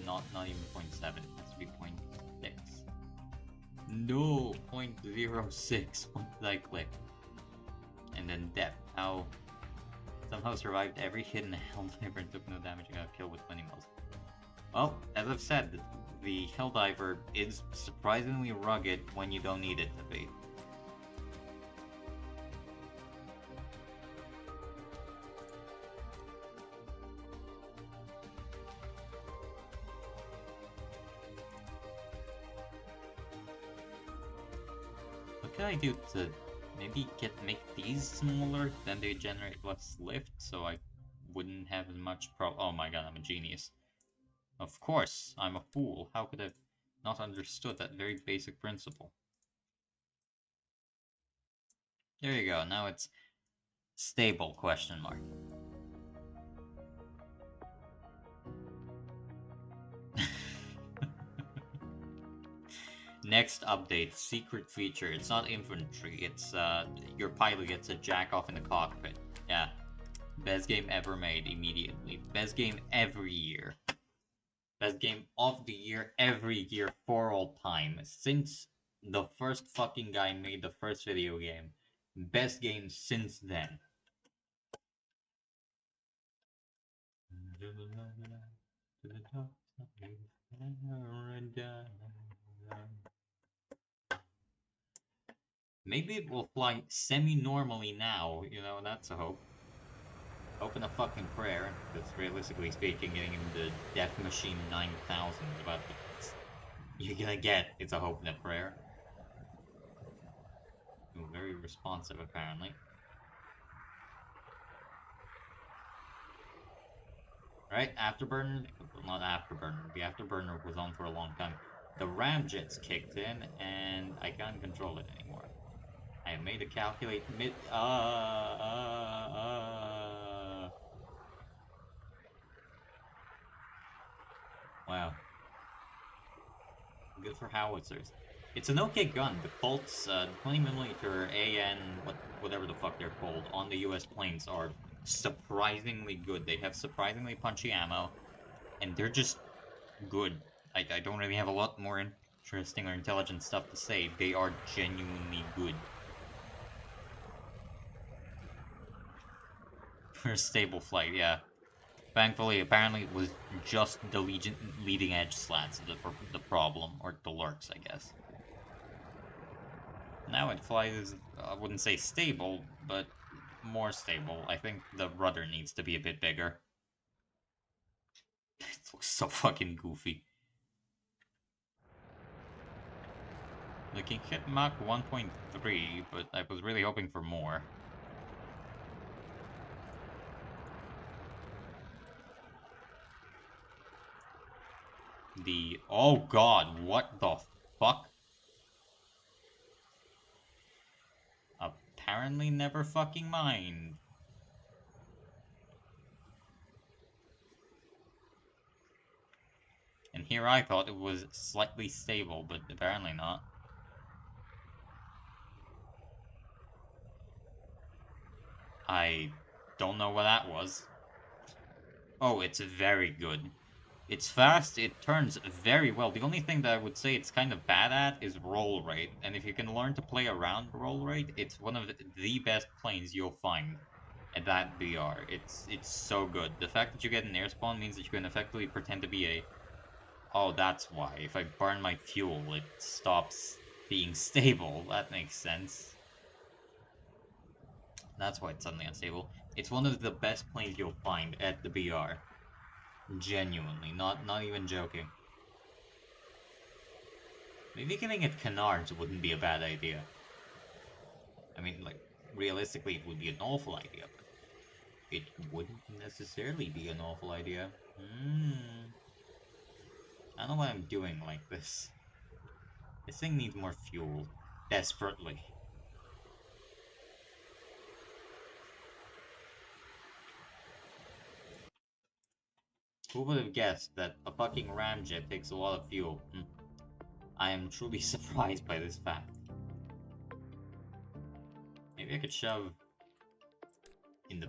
Not even 0.7. It has to be 0.6. No! 0.06. What did I click? And then depth. How? Somehow survived every hit in the Helldiver and took no damage and got killed with 20 mils. Well, as I've said, the Helldiver is surprisingly rugged when you don't need it to be. What can I do to maybe make these smaller? Then they generate less lift, so I wouldn't have as much oh my god, I'm a genius. Of course, I'm a fool. How could I have not understood that very basic principle? There you go, now it's stable, question mark. Next update, secret feature. It's not infantry. It's your pilot gets a jack off in the cockpit. Yeah, best game ever made. Immediately, best game every year. Best game of the year every year for all time since the first fucking guy made the first video game. Best game since then. Maybe it will fly semi-normally now, you know, that's a hope. Open a fucking prayer, because realistically speaking, getting in the Death Machine 9000 is about the you're gonna get. It's a hope and a prayer. Very responsive, apparently. Right, Afterburner? Well, not Afterburner. The Afterburner was on for a long time. The ramjets kicked in, and I can't control it anymore. I have made a calculate mid. Wow. Good for howitzers. It's an okay gun. The Colts, 20mm AN, whatever the fuck they're called, on the US planes are surprisingly good. They have surprisingly punchy ammo, and they're just good. I don't really have a lot more interesting or intelligent stuff to say. They are genuinely good. For a stable flight, yeah. Thankfully, apparently it was just the leading edge slats the problem, or the lurks, I guess. Now it flies, I wouldn't say stable, but more stable. I think the rudder needs to be a bit bigger. It looks so fucking goofy. They can hit Mach 1.3, but I was really hoping for more. Oh god, what the fuck? Apparently never fucking mind. And here I thought it was slightly stable, but apparently not. I don't know what that was. Oh, it's very good. It's fast, it turns very well. The only thing that I would say it's kind of bad at is roll rate. And if you can learn to play around roll rate, it's one of the best planes you'll find at that BR. It's so good. The fact that you get an air spawn means that you can effectively pretend to be a... Oh, that's why. If I burn my fuel, it stops being stable. That makes sense. That's why it's suddenly unstable. It's one of the best planes you'll find at the BR. Genuinely, not even joking. Maybe giving it canards wouldn't be a bad idea. I mean, like, realistically, it would be an awful idea, but it wouldn't necessarily be an awful idea. I don't know what I'm doing like this. This thing needs more fuel. Desperately. Who would have guessed that a fucking ramjet takes a lot of fuel? I am truly surprised by this fact. Maybe I could shove in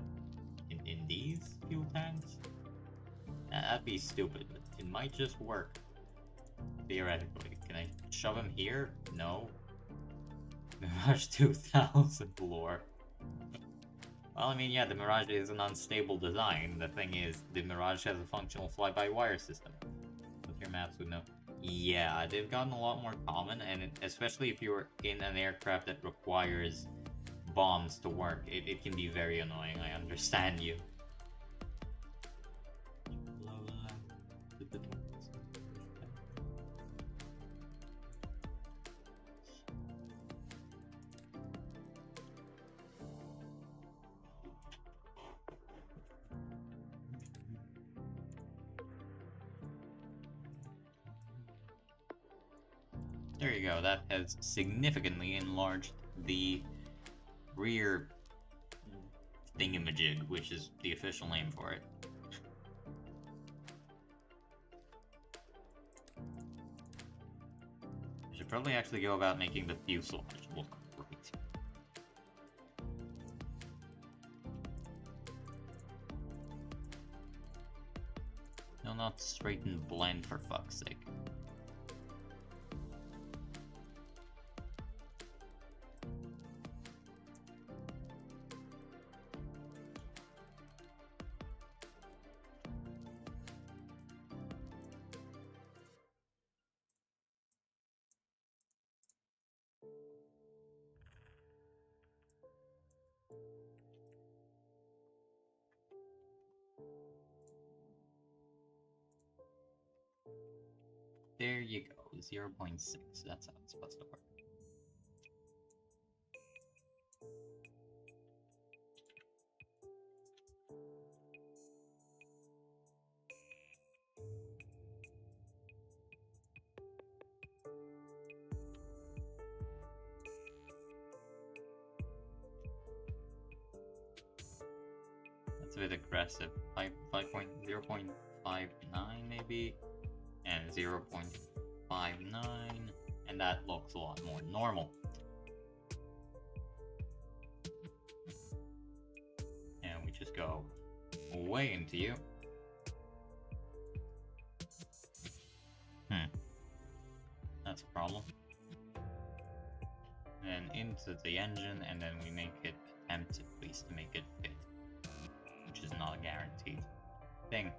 these fuel tanks? That'd be stupid, but it might just work. Theoretically. Can I shove him here? No. Mirage 2000 lore. Well, I mean, yeah, the Mirage is an unstable design. The thing is, the Mirage has a functional fly-by-wire system. With your maps would know. Yeah, they've gotten a lot more common, and especially if you're in an aircraft that requires bombs to work, it can be very annoying. I understand you. There you go, that has significantly enlarged the rear thingamajig, which is the official name for it. I should Should probably actually go about making the fuselage look great. No, not straight and blend for fuck's sake. There you go, 0.6, that's how it's supposed to work. That's a bit aggressive. 0.59 maybe? And 0.59, and that looks a lot more normal. And we just go way into you. That's a problem. Then into the engine, and then we make it attempt at least to make it fit, which is not a guaranteed thing.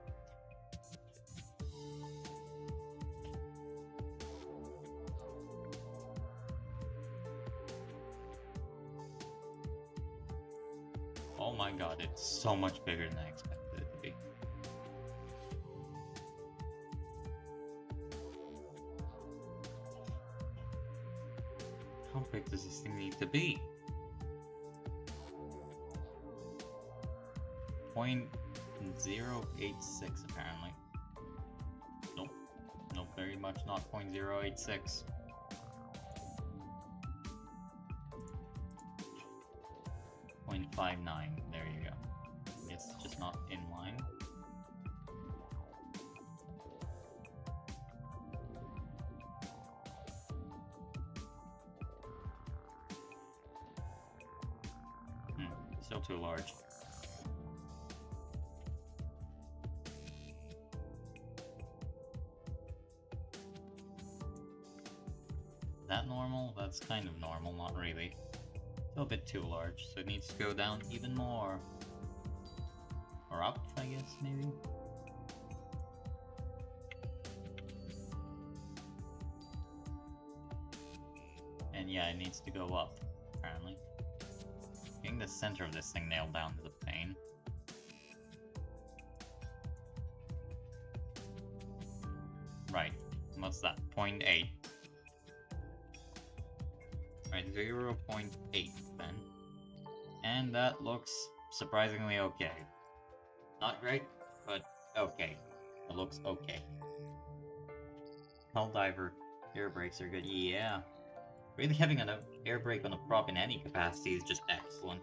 Oh my god, it's so much bigger than I expected it to be. How big does this thing need to be? 0.086 apparently. Nope. Nope, very much not 0.086. .59, there you go. It's just not in line. Still too large. Is that normal? That's kind of normal, not really. Still a bit too large, so it needs to go down even more. Or up, I guess, maybe? And yeah, it needs to go up, apparently. Getting the center of this thing nailed down is a pain. Right, what's that? 0.8. Right, 0.8 then. And that looks surprisingly okay. Not great, but okay. It looks okay. Hull diver, air brakes are good, yeah. Really having an air brake on a prop in any capacity is just excellent.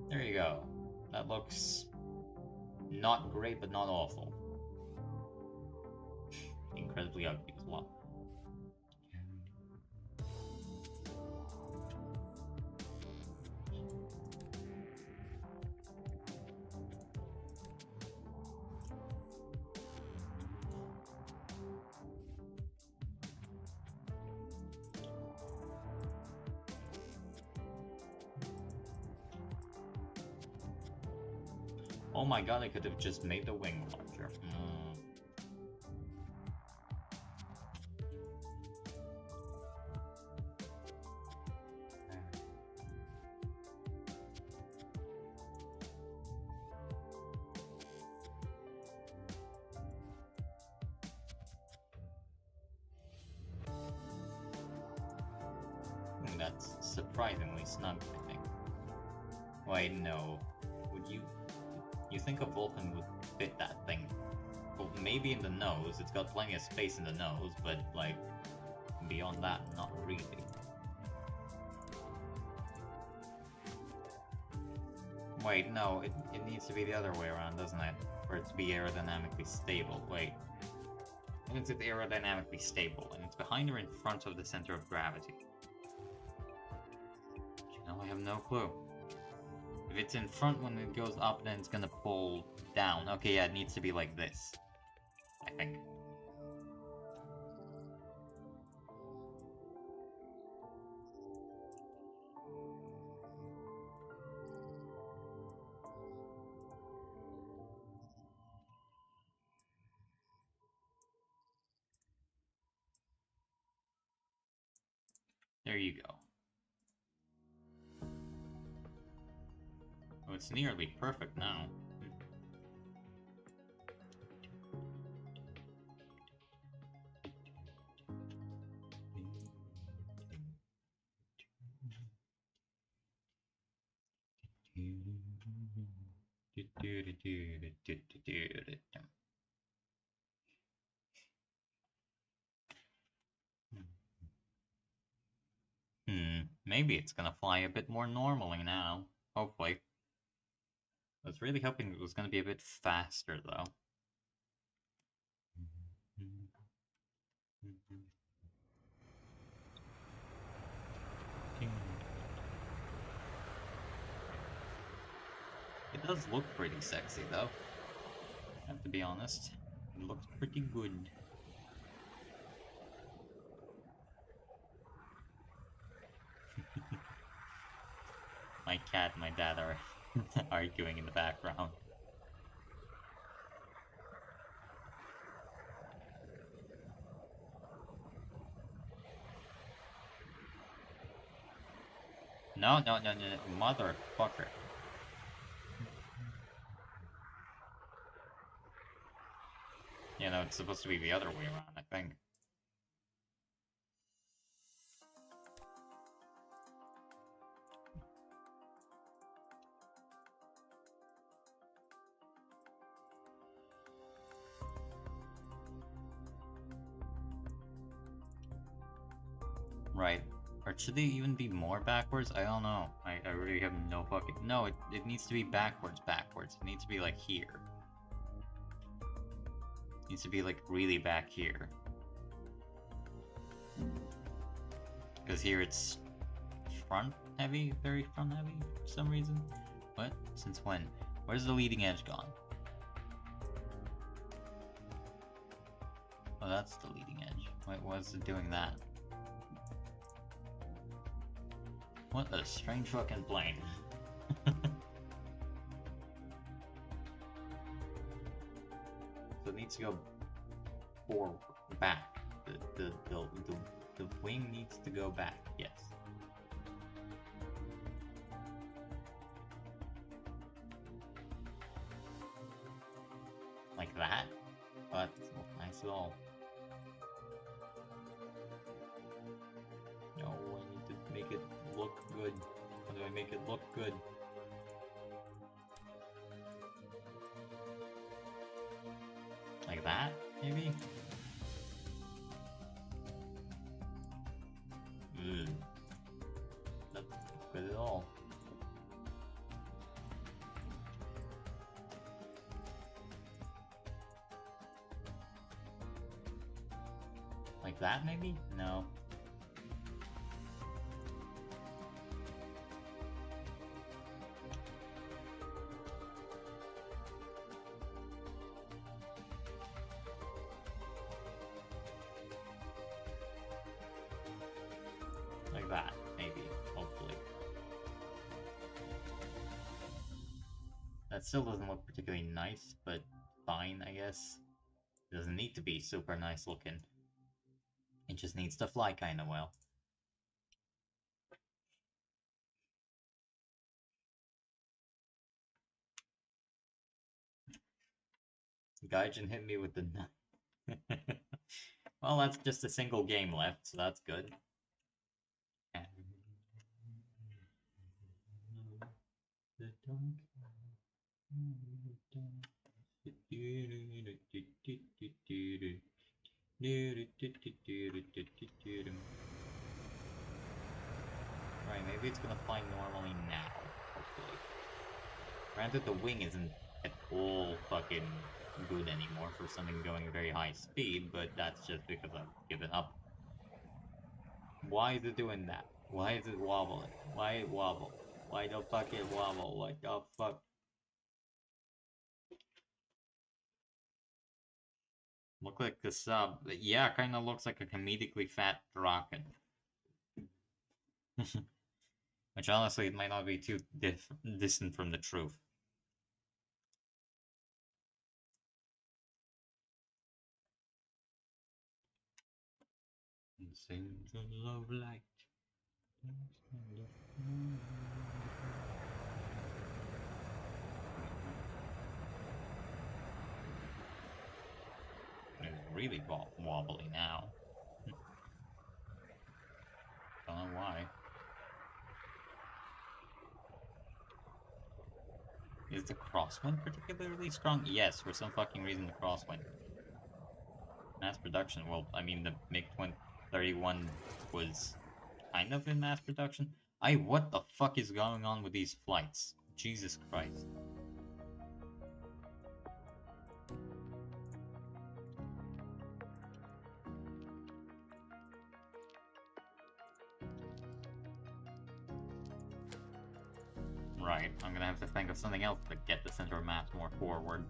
There you go. That looks not great, but not awful. Incredibly ugly as well. Oh my god, I could have just made the wing larger. That's surprisingly snug, I think. Wait, no. Would you... You think a Vulcan would fit that thing? Well, maybe in the nose. It's got plenty of space in the nose, but, like, Beyond that, not really. Wait, no, it needs to be the other way around, doesn't it? For it to be aerodynamically stable. Wait. When it's aerodynamically stable, and it's behind or in front of the center of gravity? You know, I have no clue. If it's in front when it goes up, then it's gonna pull down. Okay, yeah, it needs to be like this, I think. There you go. Oh, it's nearly perfect now. Maybe it's gonna fly a bit more normally now. Hopefully. I was really hoping it was gonna be a bit faster, though. It does look pretty sexy, though. I have to be honest. It looks pretty good. My cat and my dad are arguing in the background. No, no, no, no, motherfucker. You know, it's supposed to be the other way around, I think. Right. Or should they even be more backwards? I don't know. I really have no fucking... No, it needs to be backwards. It needs to be like here. It needs to be like really back here. Because here it's front heavy, very front heavy for some reason. What? Since when? Where's the leading edge gone? Oh, that's the leading edge. Wait, what's it doing that? What a strange fucking plane. So it needs to go forward, back. The wing needs to go back, yes. Like that? Oh, that doesn't look nice at all. No, I need to make it look good. How do I make it look good? Like that, maybe? That's not good at all. Like that, maybe? No. Like that, maybe, hopefully. That still doesn't look particularly nice, but fine, I guess. It doesn't need to be super nice looking. It just needs to fly kinda well. Gaijin hit me with the knife. Well, that's just a single game left, so that's good. Right, maybe it's gonna fly normally now, hopefully. Granted, the wing isn't at all fucking good anymore for something going very high speed, but that's just because I've given up. Why is it doing that? Why is it wobbling? Why it wobble? Why the fuck it wobble? What the fuck? Look like the sub. Yeah, kind of looks like a comedically fat rocket. Which honestly, it might not be too distant from the truth. Sings of love light. It's really wobbly now. Don't know why. Is the crosswind particularly strong? Yes, for some fucking reason the crosswind. Mass production. Well, I mean, the MiG-31 was kind of in mass production. What the fuck is going on with these flights? Jesus Christ. Right, I'm gonna have to think of something else to get the center of mass more forward.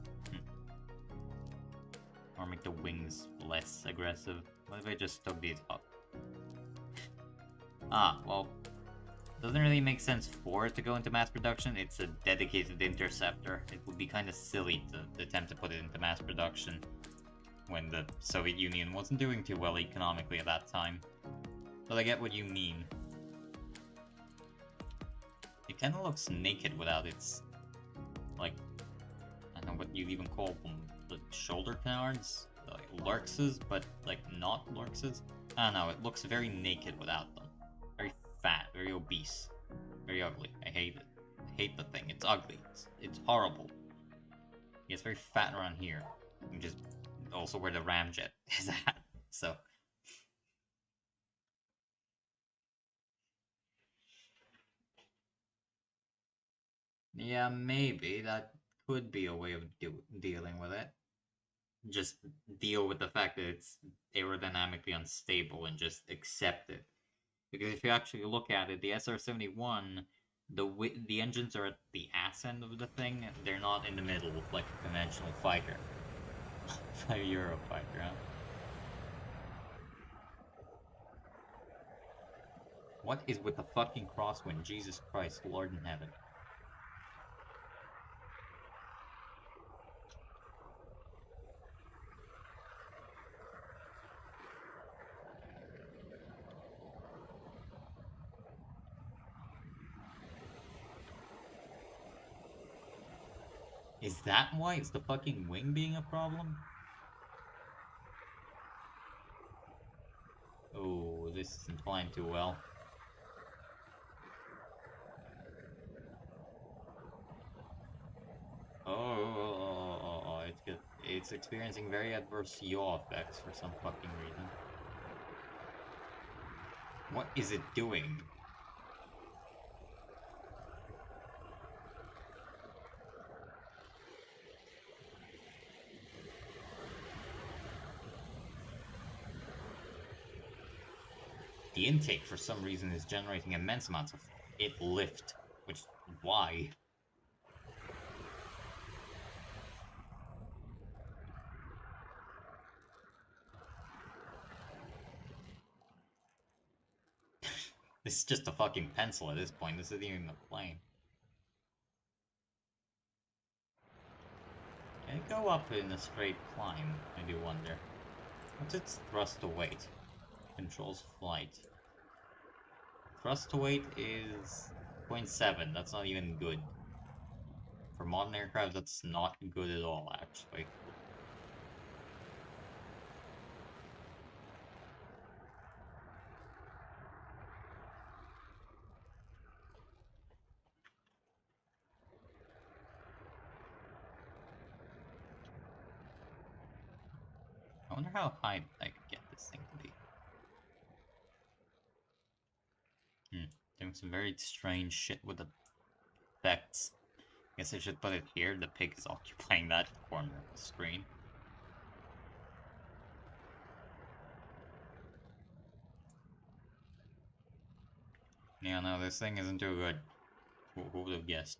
Or make the wings less aggressive. What if I just took these up? Well, doesn't really make sense for it to go into mass production. It's a dedicated interceptor. It would be kind of silly to attempt to put it into mass production when the Soviet Union wasn't doing too well economically at that time. But I get what you mean. It kind of looks naked without its, like, I don't know what you'd even call them, the shoulder canards? Like lurxes, but like not lurxes? I don't know, it looks very naked without them. Very fat, very obese, very ugly. I hate it. I hate the thing. It's ugly. It's horrible. It gets very fat around here. Which is also where the ramjet is at. So yeah, maybe that could be a way of dealing with it. Just deal with the fact that it's aerodynamically unstable and just accept it. Because if you actually look at it, the SR-71, the engines are at the ass end of the thing. They're not in the middle like a conventional fighter. A Eurofighter, huh? What is with the fucking crosswind? Jesus Christ, Lord in heaven. Is that why? Is the fucking wing being a problem? Oh, this isn't flying too well. Oh, it's good. It's experiencing very adverse yaw effects for some fucking reason. What is it doing? The intake, for some reason, is generating immense amounts of it lift. Which, why? This is just a fucking pencil at this point. This isn't even a plane. Can it go up in a straight climb? I do wonder. What's its thrust to weight? Controls flight. Thrust to weight is 0.7. That's not even good. For modern aircraft, that's not good at all, actually. I wonder how high I could get this thing to be. Doing some very strange shit with the effects. Guess I should put it here. The pig is occupying that corner of the screen. Yeah, no, this thing isn't too good. Who would have guessed?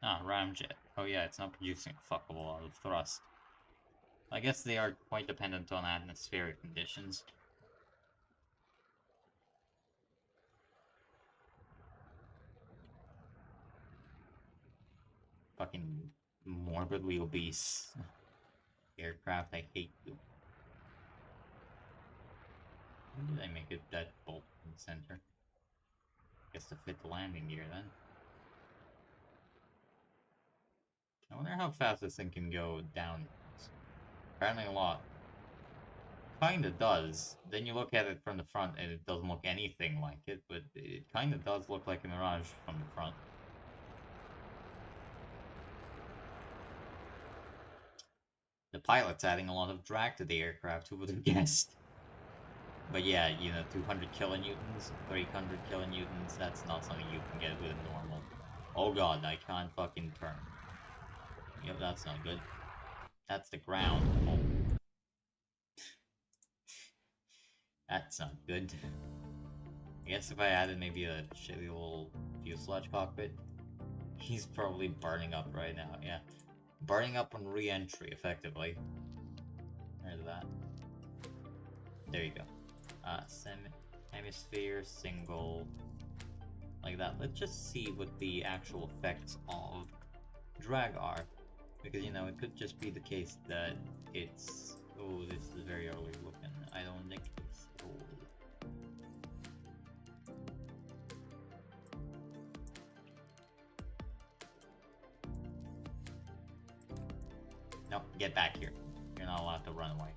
Ah, ramjet. Oh yeah, it's not producing a fuckable lot of thrust. I guess they are quite dependent on atmospheric conditions. Fucking morbidly obese aircraft, I hate you. When did I make it that bolt in the center? Guess to fit the landing gear then. I wonder how fast this thing can go down. Apparently a lot. Kinda does. Then you look at it from the front and it doesn't look anything like it, but it kinda does look like a Mirage from the front. The pilot's adding a lot of drag to the aircraft, who would have guessed? But yeah, you know, 200 kilonewtons, 300 kilonewtons, that's not something you can get with a normal. Oh god, I can't fucking turn. Yep, that's not good. That's the ground. Oh. That's not good. I guess if I added maybe a shitty little fuselage cockpit, he's probably burning up right now, yeah. Burning up on re-entry, effectively. There's that. There you go. Hemisphere, single, like that. Let's just see what the actual effects of drag are. Because, you know, it could just be the case that it's... Oh, this is very early looking. I don't think it's... Oh. No, get back here. You're not allowed to run away.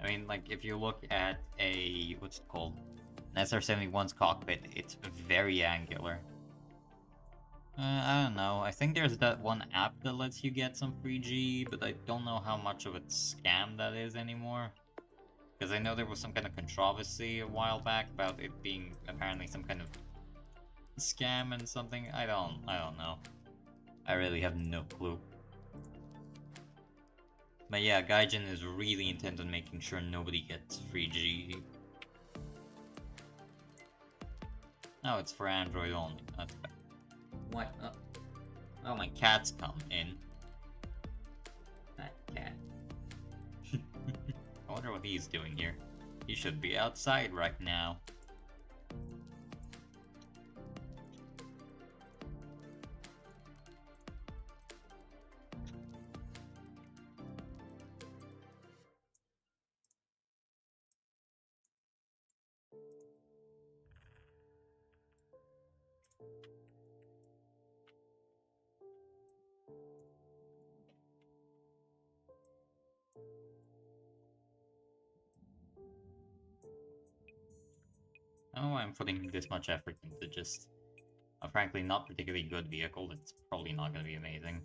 I mean, like, if you look at a... What's it called? An SR-71's cockpit, it's very angular. I don't know. I think there's that one app that lets you get some free G, but I don't know how much of a scam that is anymore. Because I know there was some kind of controversy a while back about it being apparently some kind of scam and something. I don't know. I really have no clue. But yeah, Gaijin is really intent on making sure nobody gets free G. No, it's for Android only. That's bad. What? Oh, my cat's come in. That cat. I wonder what he's doing here. He should be outside right now. I don't know why I'm putting this much effort into just a frankly not particularly good vehicle that's probably not going to be amazing.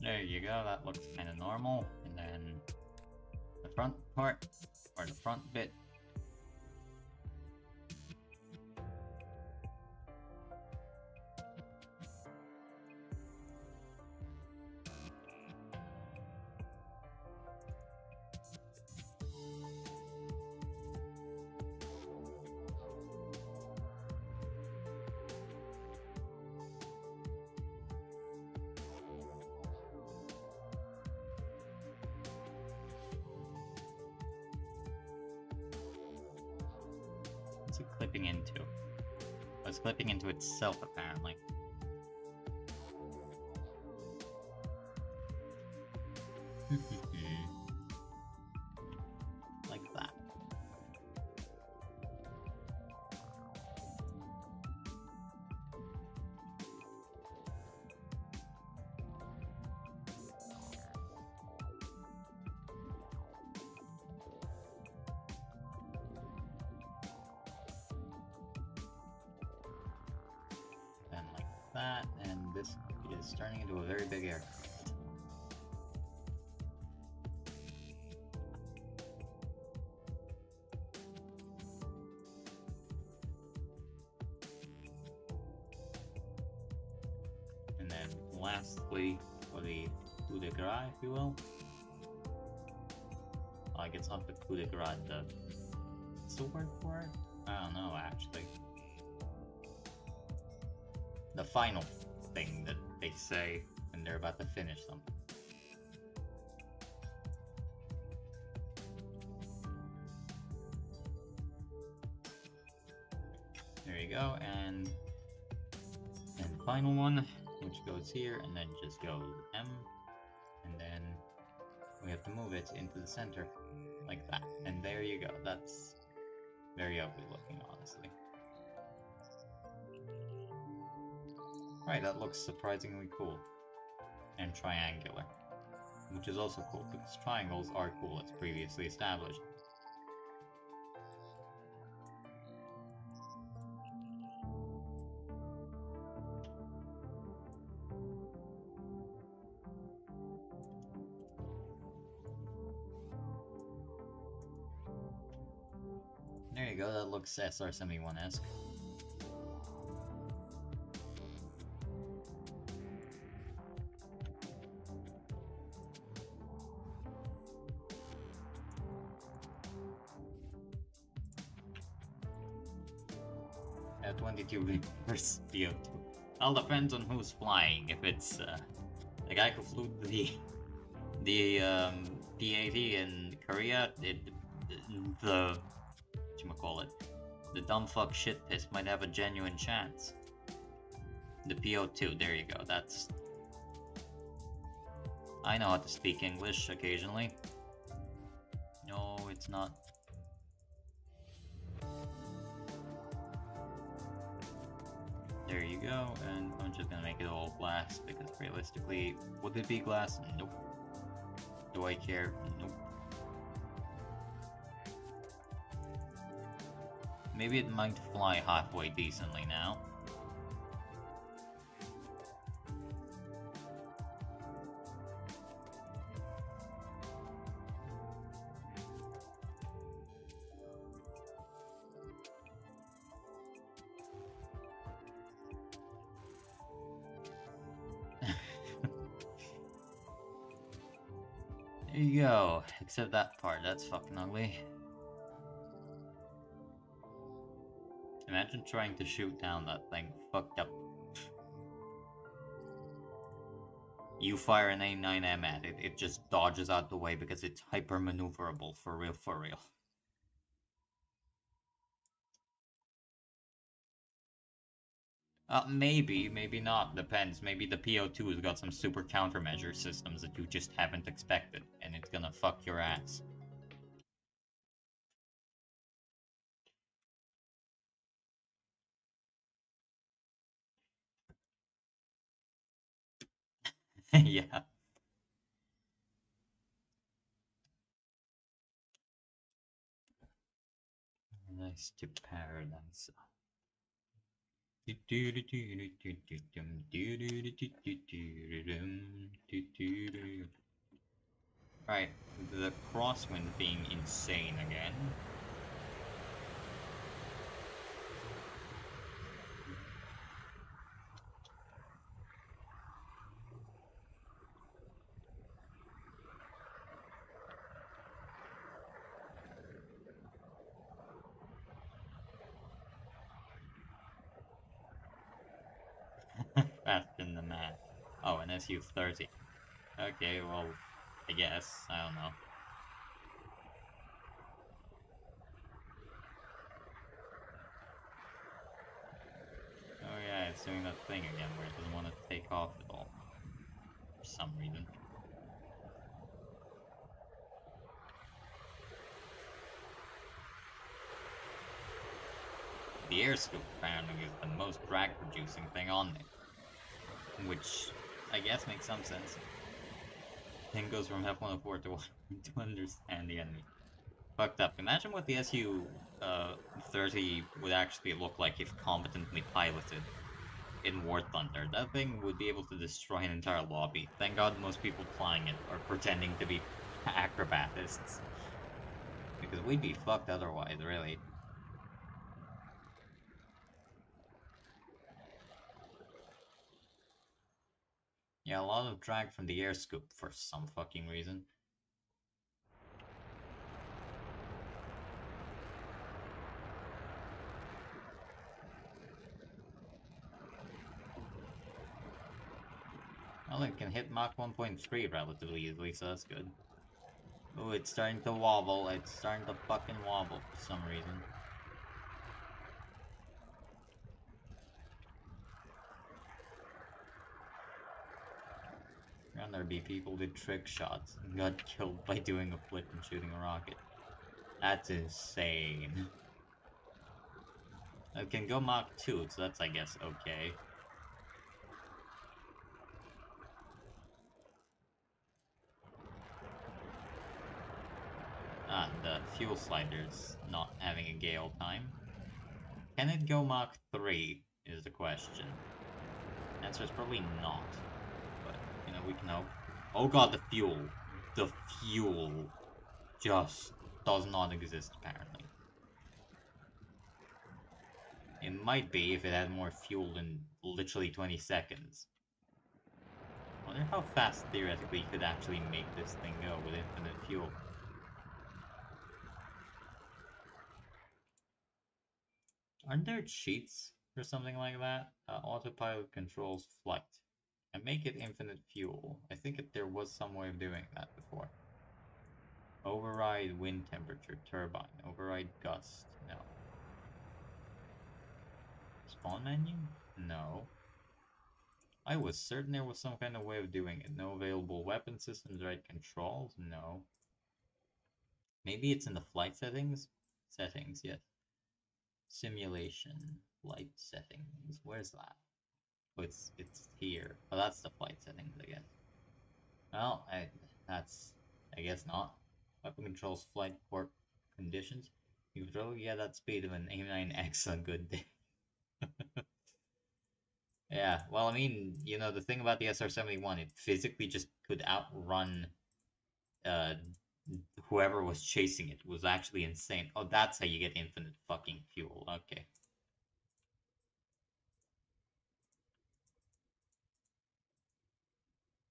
There you go, that looks kind of normal. And then the front part, or the front bit. it clipping into? Oh, it's clipping into itself, apparently. Like that. And like that, and this is turning into a very big aircraft. And then lastly, for the coup de grace, if you will. Like, it's not the coup de grace, what's the word for it? I don't know, actually. The final thing that they say when they're about to finish something. There you go, and final one, which goes here, and then just goes M, and then we have to move it into the center, like that. And there you go. That's very ugly looking, honestly. Right, that looks surprisingly cool. And triangular. Which is also cool, because triangles are cool, as previously established. There you go, that looks SR-71-esque. At 22 versus PO2. All depends on who's flying. If it's the guy who flew the PAV in Korea, the whatchamacallit, the dumb fuck shit piss might have a genuine chance. The PO2, there you go, that's... I know how to speak English occasionally. No, it's not. There you go, and I'm just gonna make it all glass, because realistically, would it be glass? Nope. Do I care? Nope. Maybe it might fly halfway decently now. There you go, except that part, that's fucking ugly. Imagine trying to shoot down that thing, fucked up. You fire an A9M at it, it just dodges out the way because it's hyper maneuverable, for real, for real. Maybe, maybe not, depends. Maybe the PO2 has got some super countermeasure systems that you just haven't expected, and it's gonna fuck your ass. Yeah. Nice to paradise. Right, the crosswind being insane again. Faster than the man. Oh, an SU-30. Okay, well, I guess. I don't know. It's doing that thing again where it doesn't want to take off at all. For some reason. The air scoop apparently is the most drag producing thing on there. Which I guess makes some sense. Thing goes from F-104 to 1 to understand the enemy. Fucked up. Imagine what the SU-30 would actually look like if competently piloted in War Thunder. That thing would be able to destroy an entire lobby. Thank God most people flying it are pretending to be acrobatists. Because we'd be fucked otherwise, really. Yeah, a lot of drag from the air scoop for some fucking reason. Well, it can hit Mach 1.3 relatively easily, so that's good. Oh, it's starting to wobble. It's starting to fucking wobble for some reason. And there be people did trick shots and got killed by doing a flip and shooting a rocket. That's insane. It can go Mach 2, so that's, I guess, okay. Ah, the fuel slider's not having a gale time. Can it go Mach 3, is the question. Answer is probably not. But, you know, we can hope. Oh god, the fuel. The fuel just does not exist, apparently. It might be if it had more fuel in literally 20 seconds. I wonder how fast, theoretically, you could actually make this thing go with infinite fuel. Aren't there cheats for something like that? Autopilot controls flight. And make it infinite fuel. I think there was some way of doing that before. Override wind temperature turbine. Override gust. No. Spawn menu? No. I was certain there was some kind of way of doing it. No available weapon systems, right controls? No. Maybe it's in the flight settings? Settings, yes. Simulation. Flight settings. Where's that? Oh, it's here. Oh, that's the flight settings, I guess. Well, I guess not. Weapon controls flight port conditions. You control, yeah, that speed of an AIM-9X on good day. Yeah, well, I mean, you know, the thing about the SR-71, it physically just could outrun uh, whoever was chasing it. It was actually insane. Oh, that's how you get infinite fucking fuel. Okay.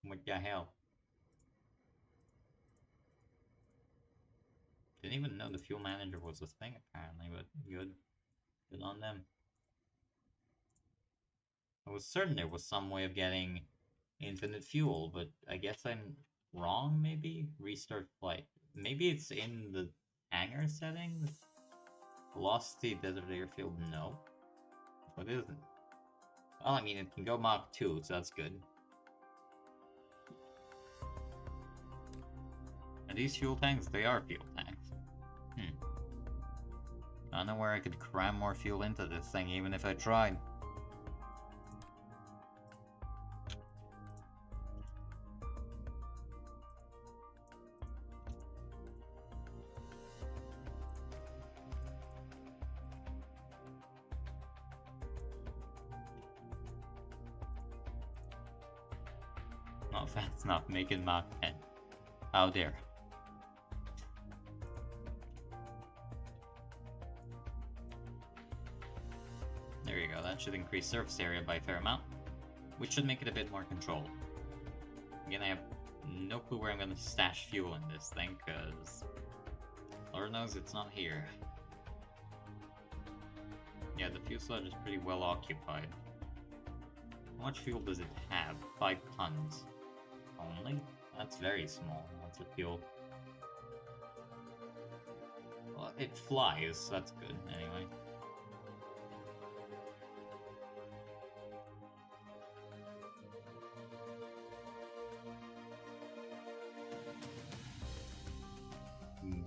What the hell? Didn't even know the fuel manager was a thing, apparently, but good. Good on them. I was certain there was some way of getting infinite fuel, but I guess I'm wrong, maybe? Restart flight. Maybe it's in the hangar settings? Velocity, desert airfield, no. What isn't? Well, I mean, it can go Mach 2, so that's good. Are these fuel tanks? They are fuel tanks. I don't know where I could cram more fuel into this thing, even if I tried. Not fast enough, make it Mach 10. How dare. There you go, that should increase surface area by a fair amount, which should make it a bit more controlled. Again, I have no clue where I'm going to stash fuel in this thing, because Lord knows it's not here. Yeah, the fuselage is pretty well occupied. How much fuel does it have? 5 tons. Only? That's very small. That's a fuel. Well, it flies, so that's good, anyway.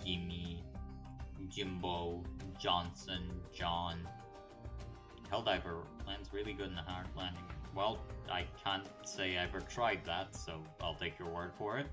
Jimmy, Jimbo, Johnson, John. Helldiver lands really good in a hard landing. Well, I can't say I ever tried that, so I'll take your word for it.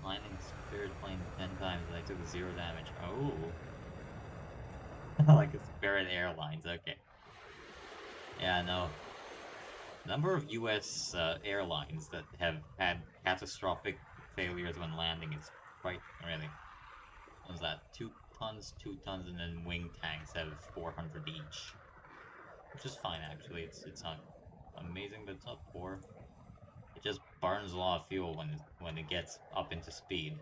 Lightning Spirit Plane 10 times and I took 0 damage. Oh. Like a Spirit Airlines, okay. Yeah, no. The number of US airlines that have had catastrophic failures when landing is quite, really. What was that? 2 tons, 2 tons, and then wing tanks have 400 each. Which is fine, actually. It's not amazing, but it's not poor. It just burns a lot of fuel when it gets up into speed.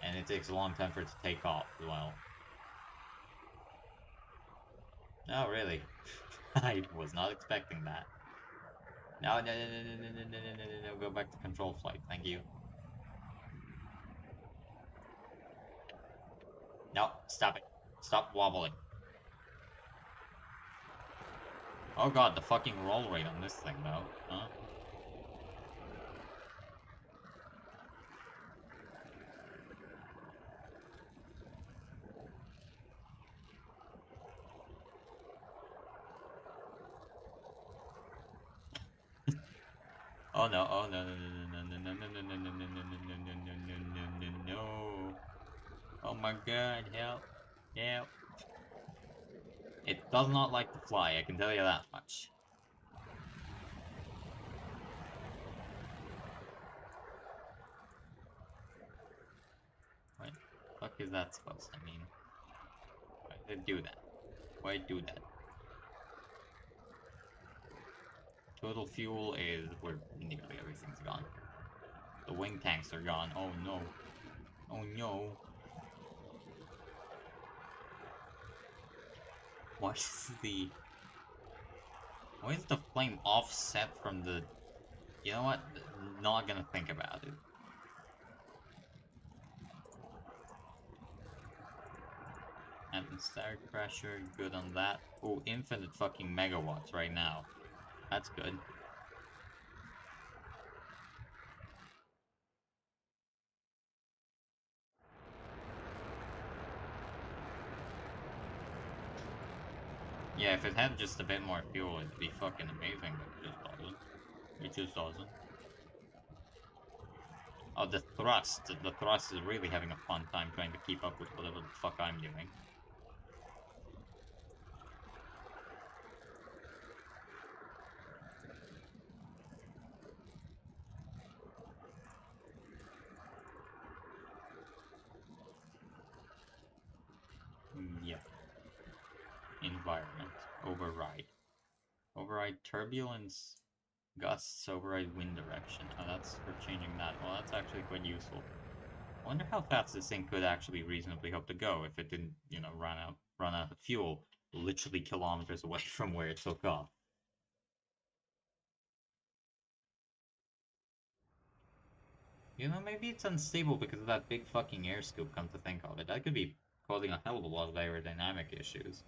And it takes a long time for it to take off as well. Oh, really? I was not expecting that. No, no, no, no, no, no, no, no, no, no, go back to control flight, thank you. No, stop it. Stop wobbling. Oh god, the fucking roll rate on this thing, though. Huh? Oh no, oh no, no, no, no, no, no, no, no, no, no, no, no, no, no, no, no, no, no, no. Oh my god, help. Help. It does not like to fly, I can tell you that much. What the fuck is that supposed to mean? Why did it do that? Why do that? Total fuel is where nearly everything's gone. The wing tanks are gone. Oh no. Oh no. Why is the... Why is the flame offset from the... You know what? Not gonna think about it. Atmospheric pressure, good on that. Oh, infinite fucking megawatts right now. That's good. Yeah, if it had just a bit more fuel, it'd be fucking amazing, but it just doesn't. It just doesn't. Oh, the thrust. The thrust is really having a fun time trying to keep up with whatever the fuck I'm doing. Yep. Environment. Override. Override turbulence. Gusts override wind direction. Oh, that's for changing that. Well, that's actually quite useful. I wonder how fast this thing could actually reasonably hope to go if it didn't, you know, run out of fuel literally kilometers away from where it took off. You know, maybe it's unstable because of that big fucking air scoop, come to think of it. That could be causing a hell of a lot of aerodynamic issues.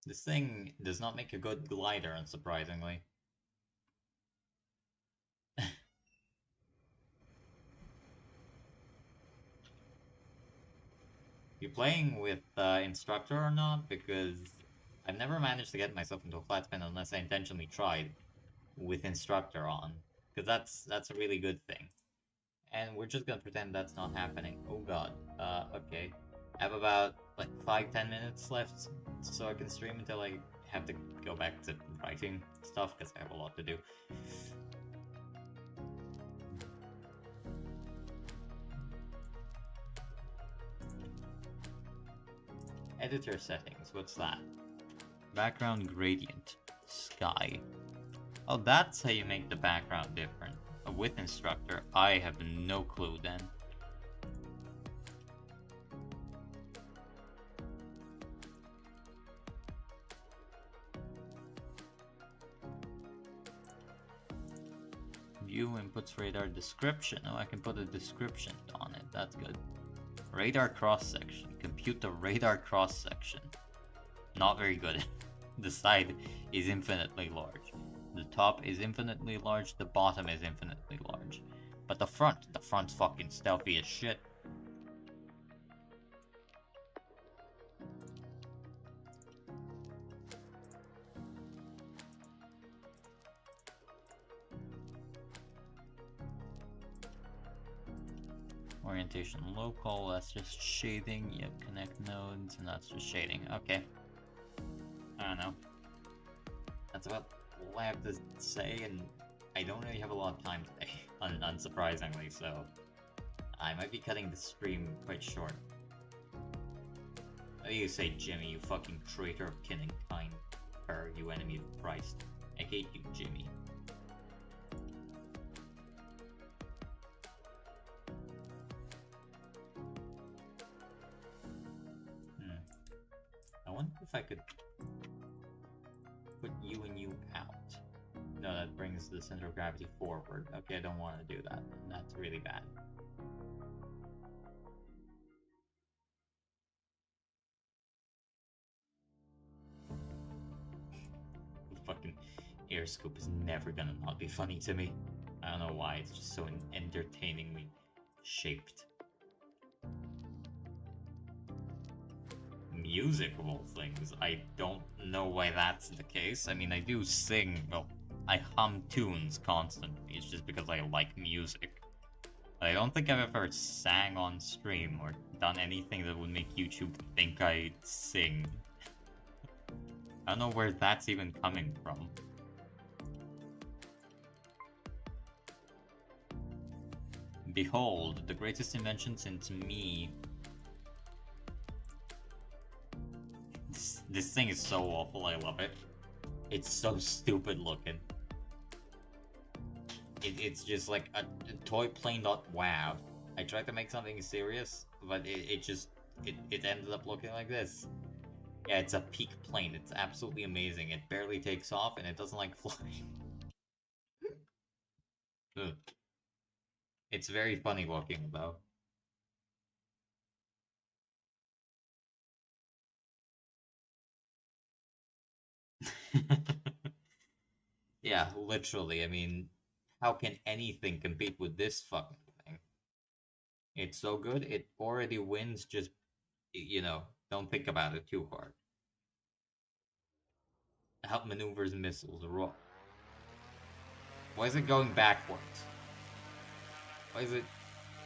This thing does not make a good glider, unsurprisingly. You playing with instructor or not? Because I've never managed to get myself into a flat spin unless I intentionally tried with instructor on. Because that's a really good thing. And we're just gonna pretend that's not happening. Oh god. Okay. I have about, like, 5-10 minutes left, so I can stream until I have to go back to writing stuff, because I have a lot to do. Editor settings, what's that? Background gradient. Sky. Oh, that's how you make the background different. With instructor, I have no clue then. View inputs radar description. Oh, I can put a description on it. That's good. Radar cross-section. Compute the radar cross-section. Not very good. The side is infinitely large. The top is infinitely large. The bottom is infinitely large. But the front's fucking stealthy as shit. Orientation local, that's just shading. Yep, connect nodes, and that's just shading. Okay. I don't know. That's about all I have to say, and I don't really have a lot of time today, unsurprisingly, so I might be cutting the stream quite short. What do you say, Jimmy, you fucking traitor of kin and kind, or you enemy of Christ? I hate you, Jimmy. I wonder if I could put you and you out. No, that brings the center of gravity forward. Okay, I don't want to do that. That's really bad. The fucking air scoop is never gonna not be funny to me. I don't know why, it's just so entertainingly shaped. Music of all things. I don't know why that's the case. I mean, I do sing, well, I hum tunes constantly. It's just because I like music. But I don't think I've ever sang on stream or done anything that would make YouTube think I sing. I don't know where that's even coming from. Behold, the greatest invention since me. This thing is so awful, I love it. It's so stupid looking. It's just like a toy plane.wav. I tried to make something serious, but it ended up looking like this. Yeah, it's a peak plane. It's absolutely amazing. It barely takes off, and it doesn't like flying. It's very funny looking, though. Yeah, literally. I mean, how can anything compete with this fucking thing? It's so good, it already wins, just, you know, don't think about it too hard. Help maneuvers missiles. Why is it going backwards? Why is it...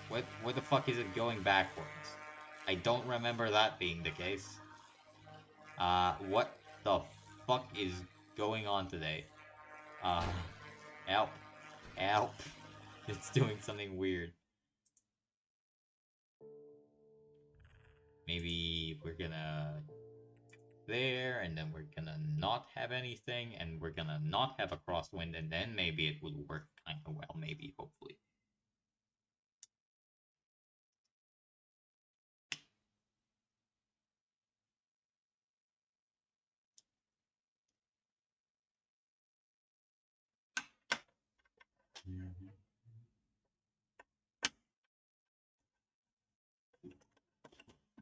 What the fuck is it going backwards? I don't remember that being the case. What the fuck is going on today? Help. Help. It's doing something weird. Maybe we're gonna... there, and then we're gonna not have anything, and we're gonna not have a crosswind, and then maybe it would work kind of well, maybe, hopefully.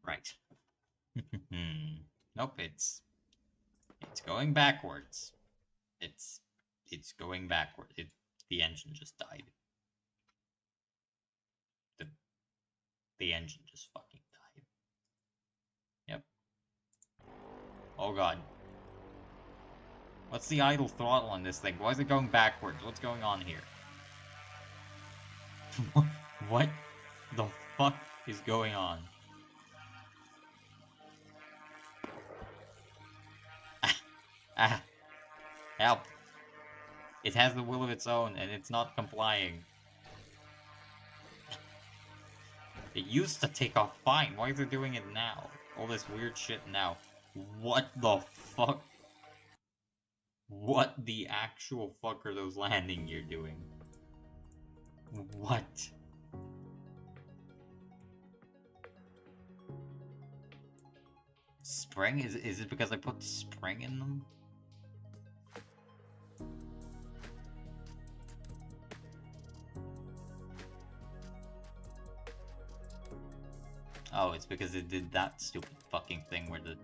Right. Nope, it's going backwards. It's going backward. The engine just died. The engine just fucking died. Yep. Oh god. What's the idle throttle on this thing? Why is it going backwards? What's going on here? What the fuck is going on? Ah. Help. It has the will of its own, and it's not complying. It used to take off fine. Why is it doing it now? all this weird shit now. What the fuck? What the actual fuck are those landing gear doing? What? Spring? Is it because I put spring in them? Oh, it's because it did that stupid fucking thing where the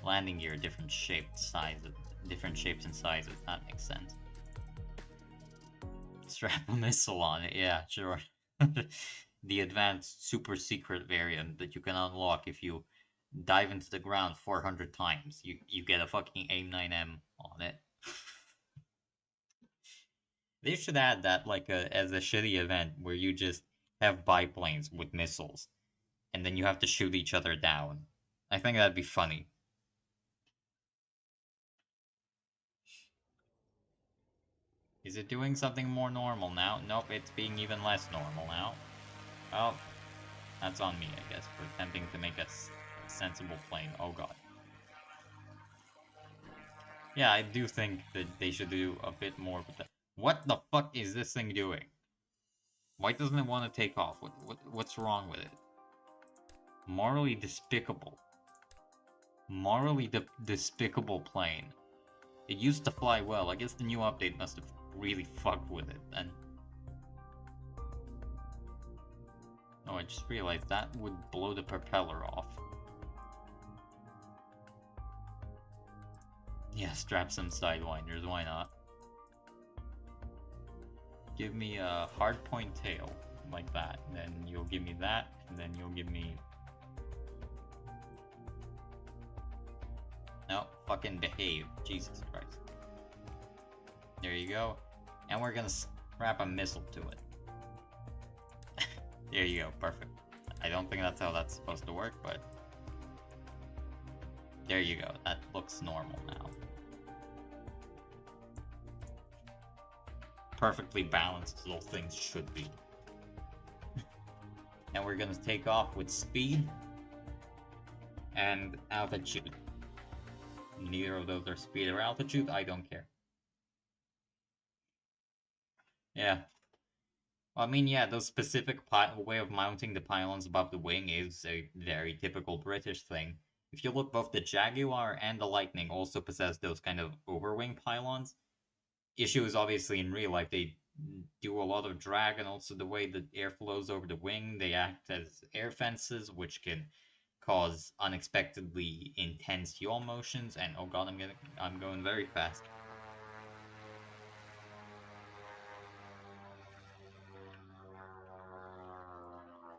landing gear are different shapes and sizes. That makes sense. Strap a missile on it, yeah, sure. The advanced super secret variant that you can unlock if you dive into the ground 400 times. You get a fucking AIM-9M on it. They should add that like as a shitty event where you just have biplanes with missiles and then you have to shoot each other down. I think that'd be funny. Is it doing something more normal now? Nope, it's being even less normal now. Well, that's on me, I guess, for attempting to make a sensible plane. Oh god. Yeah, I do think that they should do a bit more with that. What the fuck is this thing doing? Why doesn't it want to take off? What's wrong with it? Morally despicable. Morally despicable plane. It used to fly well. I guess the new update must have really fucked with it then. Oh, I just realized that would blow the propeller off. Yeah, strap some sidewinders, why not? Give me a hardpoint tail, like that. And then you'll give me that, and then you'll give me... No, fucking behave. Jesus Christ. There you go. And we're gonna strap a missile to it. There you go, perfect. I don't think that's how that's supposed to work, but... There you go, that looks normal now. Perfectly balanced as all things should be. And we're gonna take off with speed and altitude. Neither of those are speed or altitude, I don't care. Yeah. Well, I mean, yeah, those specific way of mounting the pylons above the wing is a very typical British thing. If you look, both the Jaguar and the Lightning also possess those kind of overwing pylons. Issue is obviously in real life they do a lot of drag, and also the way the air flows over the wing, they act as air fences, which can cause unexpectedly intense yaw motions. And oh god, I'm going very fast.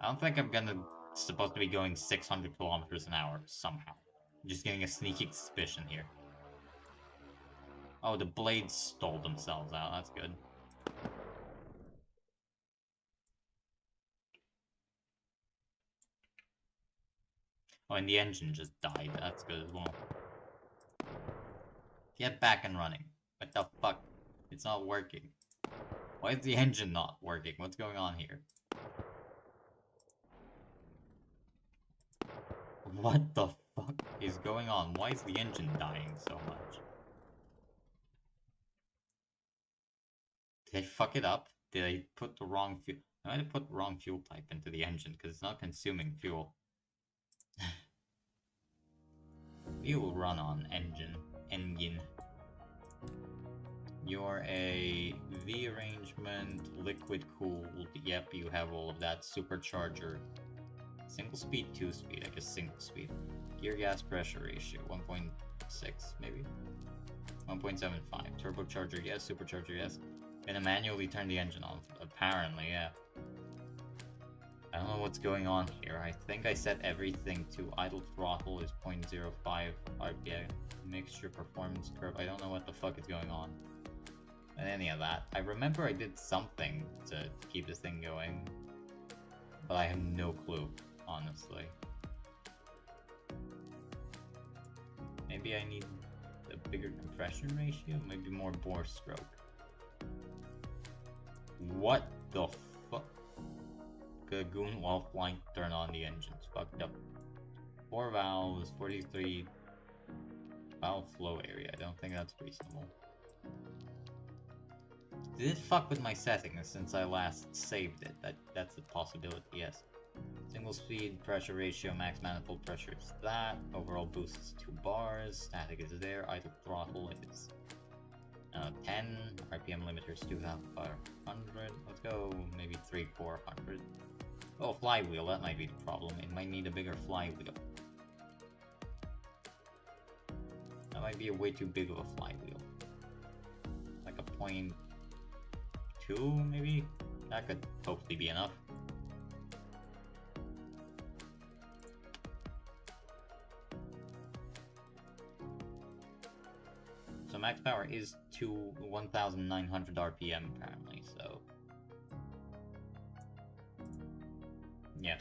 I don't think I'm supposed to be going 600 kilometers an hour somehow. I'm just getting a sneaky suspicion here. Oh, the blades stole themselves out. That's good. Oh, and the engine just died. That's good as well. Get back and running. What the fuck? It's not working. Why is the engine not working? What's going on here? What the fuck is going on? Why is the engine dying so much? Did I fuck it up? Did I put the wrong fuel? I might have put the wrong fuel type into the engine because it's not consuming fuel. We will run on engine. You're a V arrangement, liquid cooled. Yep, you have all of that. Supercharger. Single speed, 2 speed. I guess single speed. Gear gas pressure ratio 1.6 maybe. 1.75. Turbocharger, yes. Supercharger, yes. Gonna manually turn the engine on. Apparently, yeah. I don't know what's going on here. I think I set everything to idle throttle is 0.05 RPM. Mixture performance curve. I don't know what the fuck is going on. And any of that. I remember I did something to keep this thing going. But I have no clue, honestly. Maybe I need a bigger compression ratio? Maybe more bore stroke. What the fuck? Goon while flying, turn on the engines. Fucked up. 4 valves, 43 valve flow area. I don't think that's reasonable. Did it fuck with my settings since I last saved it? That's a possibility, yes. Single speed, pressure ratio, max manifold pressure is that. Overall boost is 2 bars. Static is there. Idle throttle is 10. RPM limiter is 2,500. Let's go maybe 3,400. Oh, flywheel, that might be the problem. It might need a bigger flywheel. That might be a way too big of a flywheel. Like a 0.2 maybe? That could hopefully be enough. So max power is to 1,900 RPM apparently, so... yeah.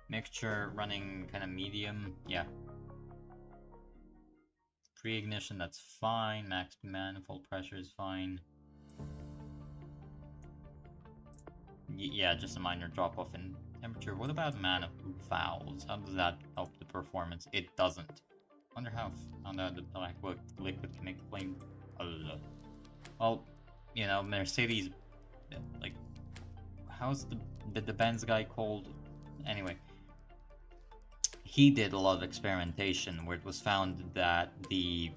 Mixture running kind of medium, yeah. Pre-ignition, that's fine. Max manifold pressure is fine. Yeah, just a minor drop-off in temperature. What about manifold valves? How does that help the performance? It doesn't. Wonder how the black liquid can make flame. Well, you know, Mercedes, like, how's the Benz guy called? Anyway, he did a lot of experimentation where it was found that the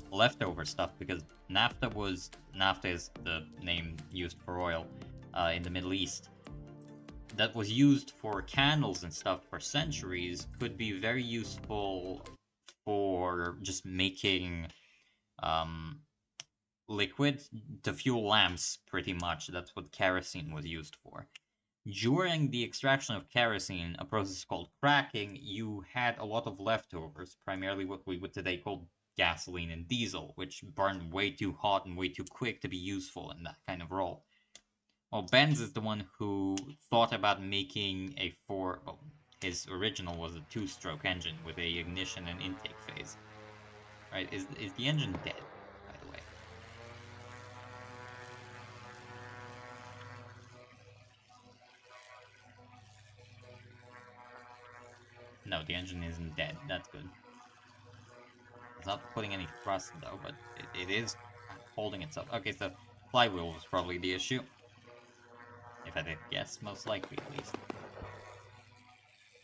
leftover stuff, because naphtha is the name used for oil in the Middle East, that was used for candles and stuff for centuries, could be very useful for just making liquid to fuel lamps, pretty much. That's what kerosene was used for. During the extraction of kerosene, a process called cracking, you had a lot of leftovers, primarily what we would today call gasoline and diesel, which burned way too hot and way too quick to be useful in that kind of role. Well, Benz is the one who thought about making a his original was a 2-stroke engine with a ignition and intake phase. Right, is the engine dead, by the way? No, the engine isn't dead. That's good. It's not putting any thrust, though, but it is holding itself. Okay, so flywheel was probably the issue. If I did guess, most likely, at least.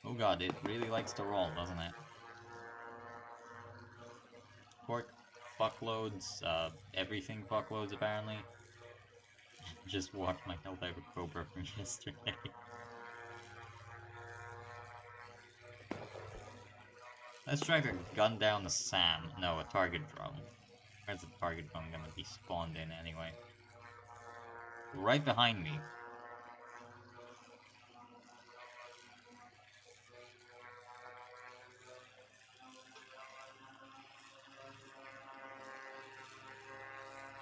Oh god, it really likes to roll, doesn't it? Cork fuckloads, everything fuckloads, apparently. Just watched my hell dive with Cobra from yesterday. Let's try to gun down the SAM. No, a target drone. Where's the target drone gonna be spawned in anyway? Right behind me.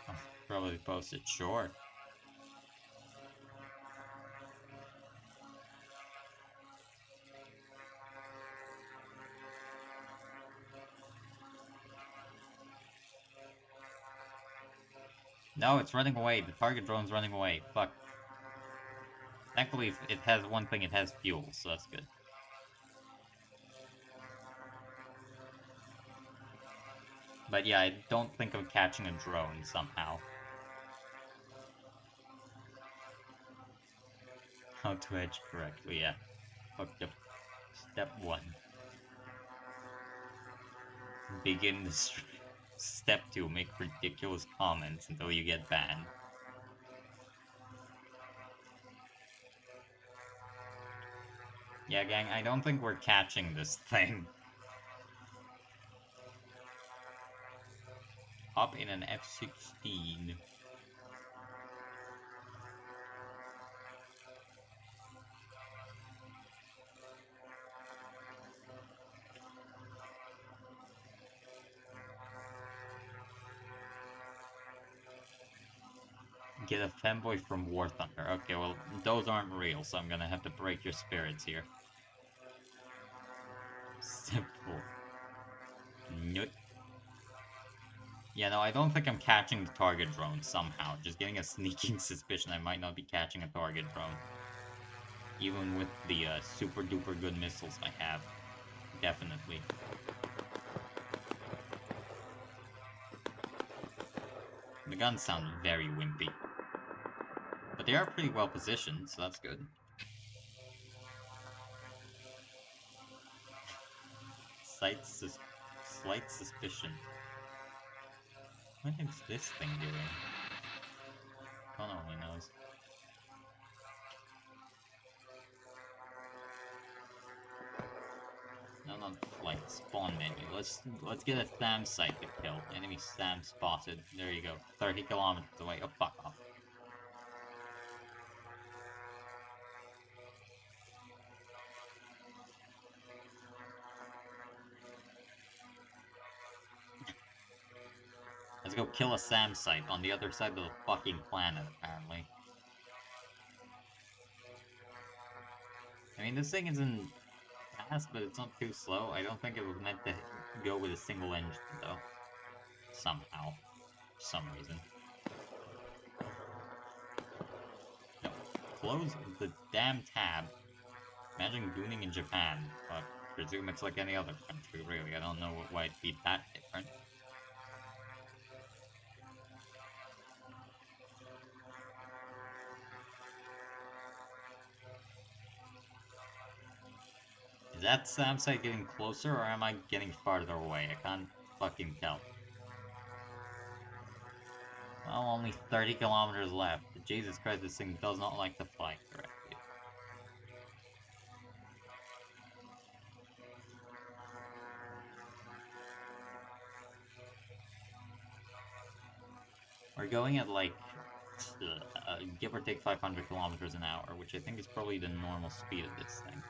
I'll probably post it, sure. No, it's running away. The target drone's running away. Fuck. Thankfully, it has one thing, it has fuel, so that's good. But yeah, I don't think of catching a drone somehow. How to edge correctly, yeah. Fucked up. Step 1. Begin the stream. Step 2. Make ridiculous comments until you get banned. Yeah, gang, I don't think we're catching this thing. Hop in an F-16. Get a fanboy from War Thunder. Okay, well, those aren't real, so I'm gonna have to break your spirits here. Step 4. Nope. Yeah, no, I don't think I'm catching the target drone somehow. Just getting a sneaking suspicion I might not be catching a target drone. Even with the super duper good missiles I have. Definitely. The guns sound very wimpy. But they are pretty well positioned, so that's good. Slight suspicion. What is this thing doing? God only knows. No, not flight. Spawn menu. Let's get a SAM site to kill. Enemy SAM spotted. There you go. 30 kilometers away. Oh, fuck off. Let's go kill a SAM site on the other side of the fucking planet, apparently. I mean, this thing isn't fast, but it's not too slow. I don't think it was meant to go with a single engine, though. Somehow. For some reason. No. Close the damn tab. Imagine gooning in Japan, but presume it's like any other country, really. I don't know why it'd be that different. Is that SAM site getting closer, or am I getting farther away? I can't fucking tell. Well, only 30 kilometers left. Jesus Christ, this thing does not like to fly correctly. We're going at like, give or take 500 kilometers an hour, which I think is probably the normal speed of this thing.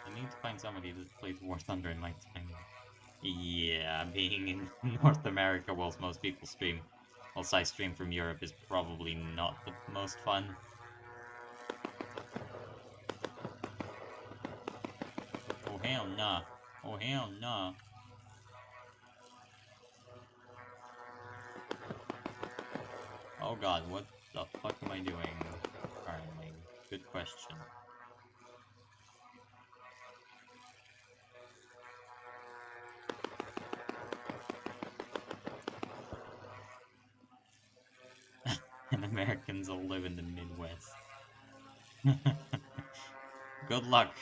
I need to find somebody that plays War Thunder in my time. Yeah, being in North America whilst most people stream, whilst I stream from Europe, is probably not the most fun. Oh hell nah. Oh hell nah. Oh god, what the fuck am I doing currently? Good question. And Americans all live in the Midwest. Good luck.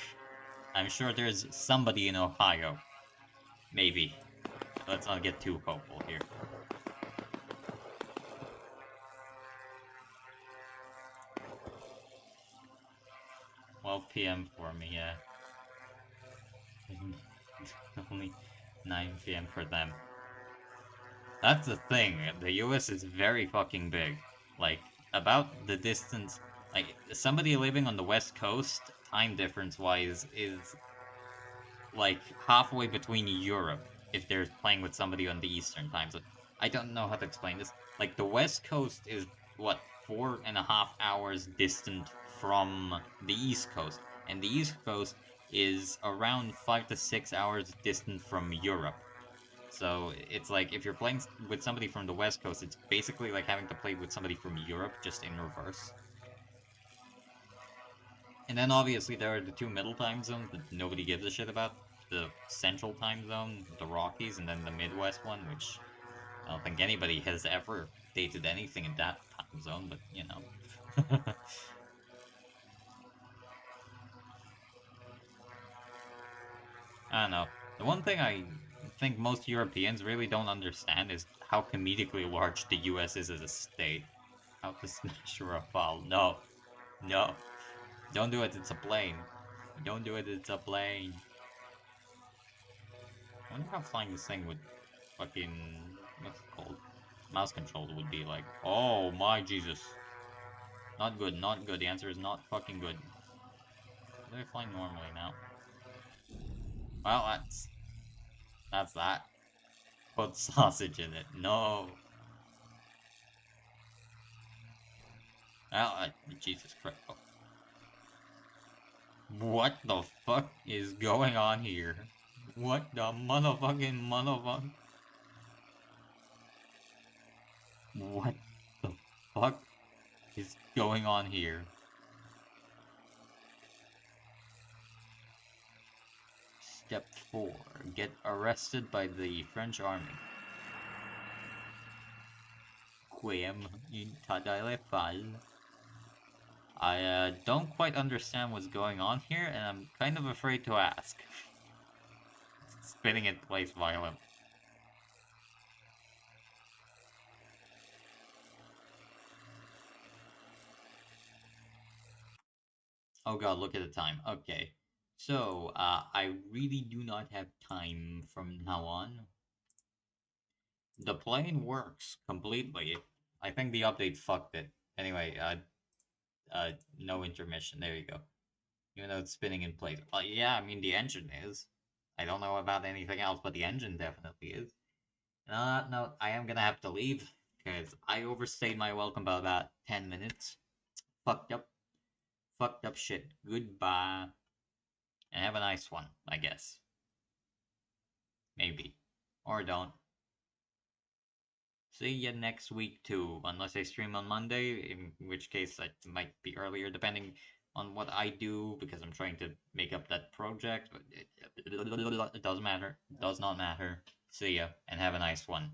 I'm sure there's somebody in Ohio. Maybe. Let's not get too hopeful here. 12 p.m. for me, yeah. Only 9 p.m. for them. That's the thing. The US is very fucking big. Like, about the distance. Like, somebody living on the West Coast, time difference wise, is like halfway between Europe if they're playing with somebody on the Eastern time zone. I don't know how to explain this. Like, the West Coast is, what, 4.5 hours distant from the East Coast. And the East Coast is around 5 to 6 hours distant from Europe. So it's like if you're playing with somebody from the West Coast, it's basically like having to play with somebody from Europe, just in reverse. And then obviously there are the two middle time zones that nobody gives a shit about. The Central time zone, the Rockies, and then the Midwest one, which I don't think anybody has ever dated anything in that time zone, but you know. I don't know. The one thing I think most Europeans really don't understand is how comedically large the US is as a state. How to smash Rafale. No. No. Don't do it, it's a plane. Don't do it, it's a plane. I wonder how flying this thing would fucking... what's it called? Mouse controlled would be like. Oh my Jesus. Not good, not good. The answer is not fucking good. Do I fly normally now? Well, that's that. Put sausage in it. No. Well, Jesus Christ. Oh. What the fuck is going on here? What the motherfucking motherfucker? What the fuck is going on here? Step 4. Get arrested by the French army. Quem in Tadale Fall. I don't quite understand what's going on here, and I'm kind of afraid to ask. Spinning in place violent. Oh god, look at the time. Okay. So, I really do not have time from now on. The plane works completely. I think the update fucked it. Anyway, no intermission. There you go. Even though it's spinning in place. Well, yeah, I mean, the engine is. I don't know about anything else, but the engine definitely is. And on that note, I am gonna have to leave, because I overstayed my welcome by about 10 minutes. Fucked up. Fucked up shit. Goodbye. And have a nice one, I guess. Maybe. Or don't. See you next week too, unless I stream on Monday, in which case it might be earlier depending on what I do, because I'm trying to make up that project. But it doesn't matter. Does not matter. See ya, and have a nice one.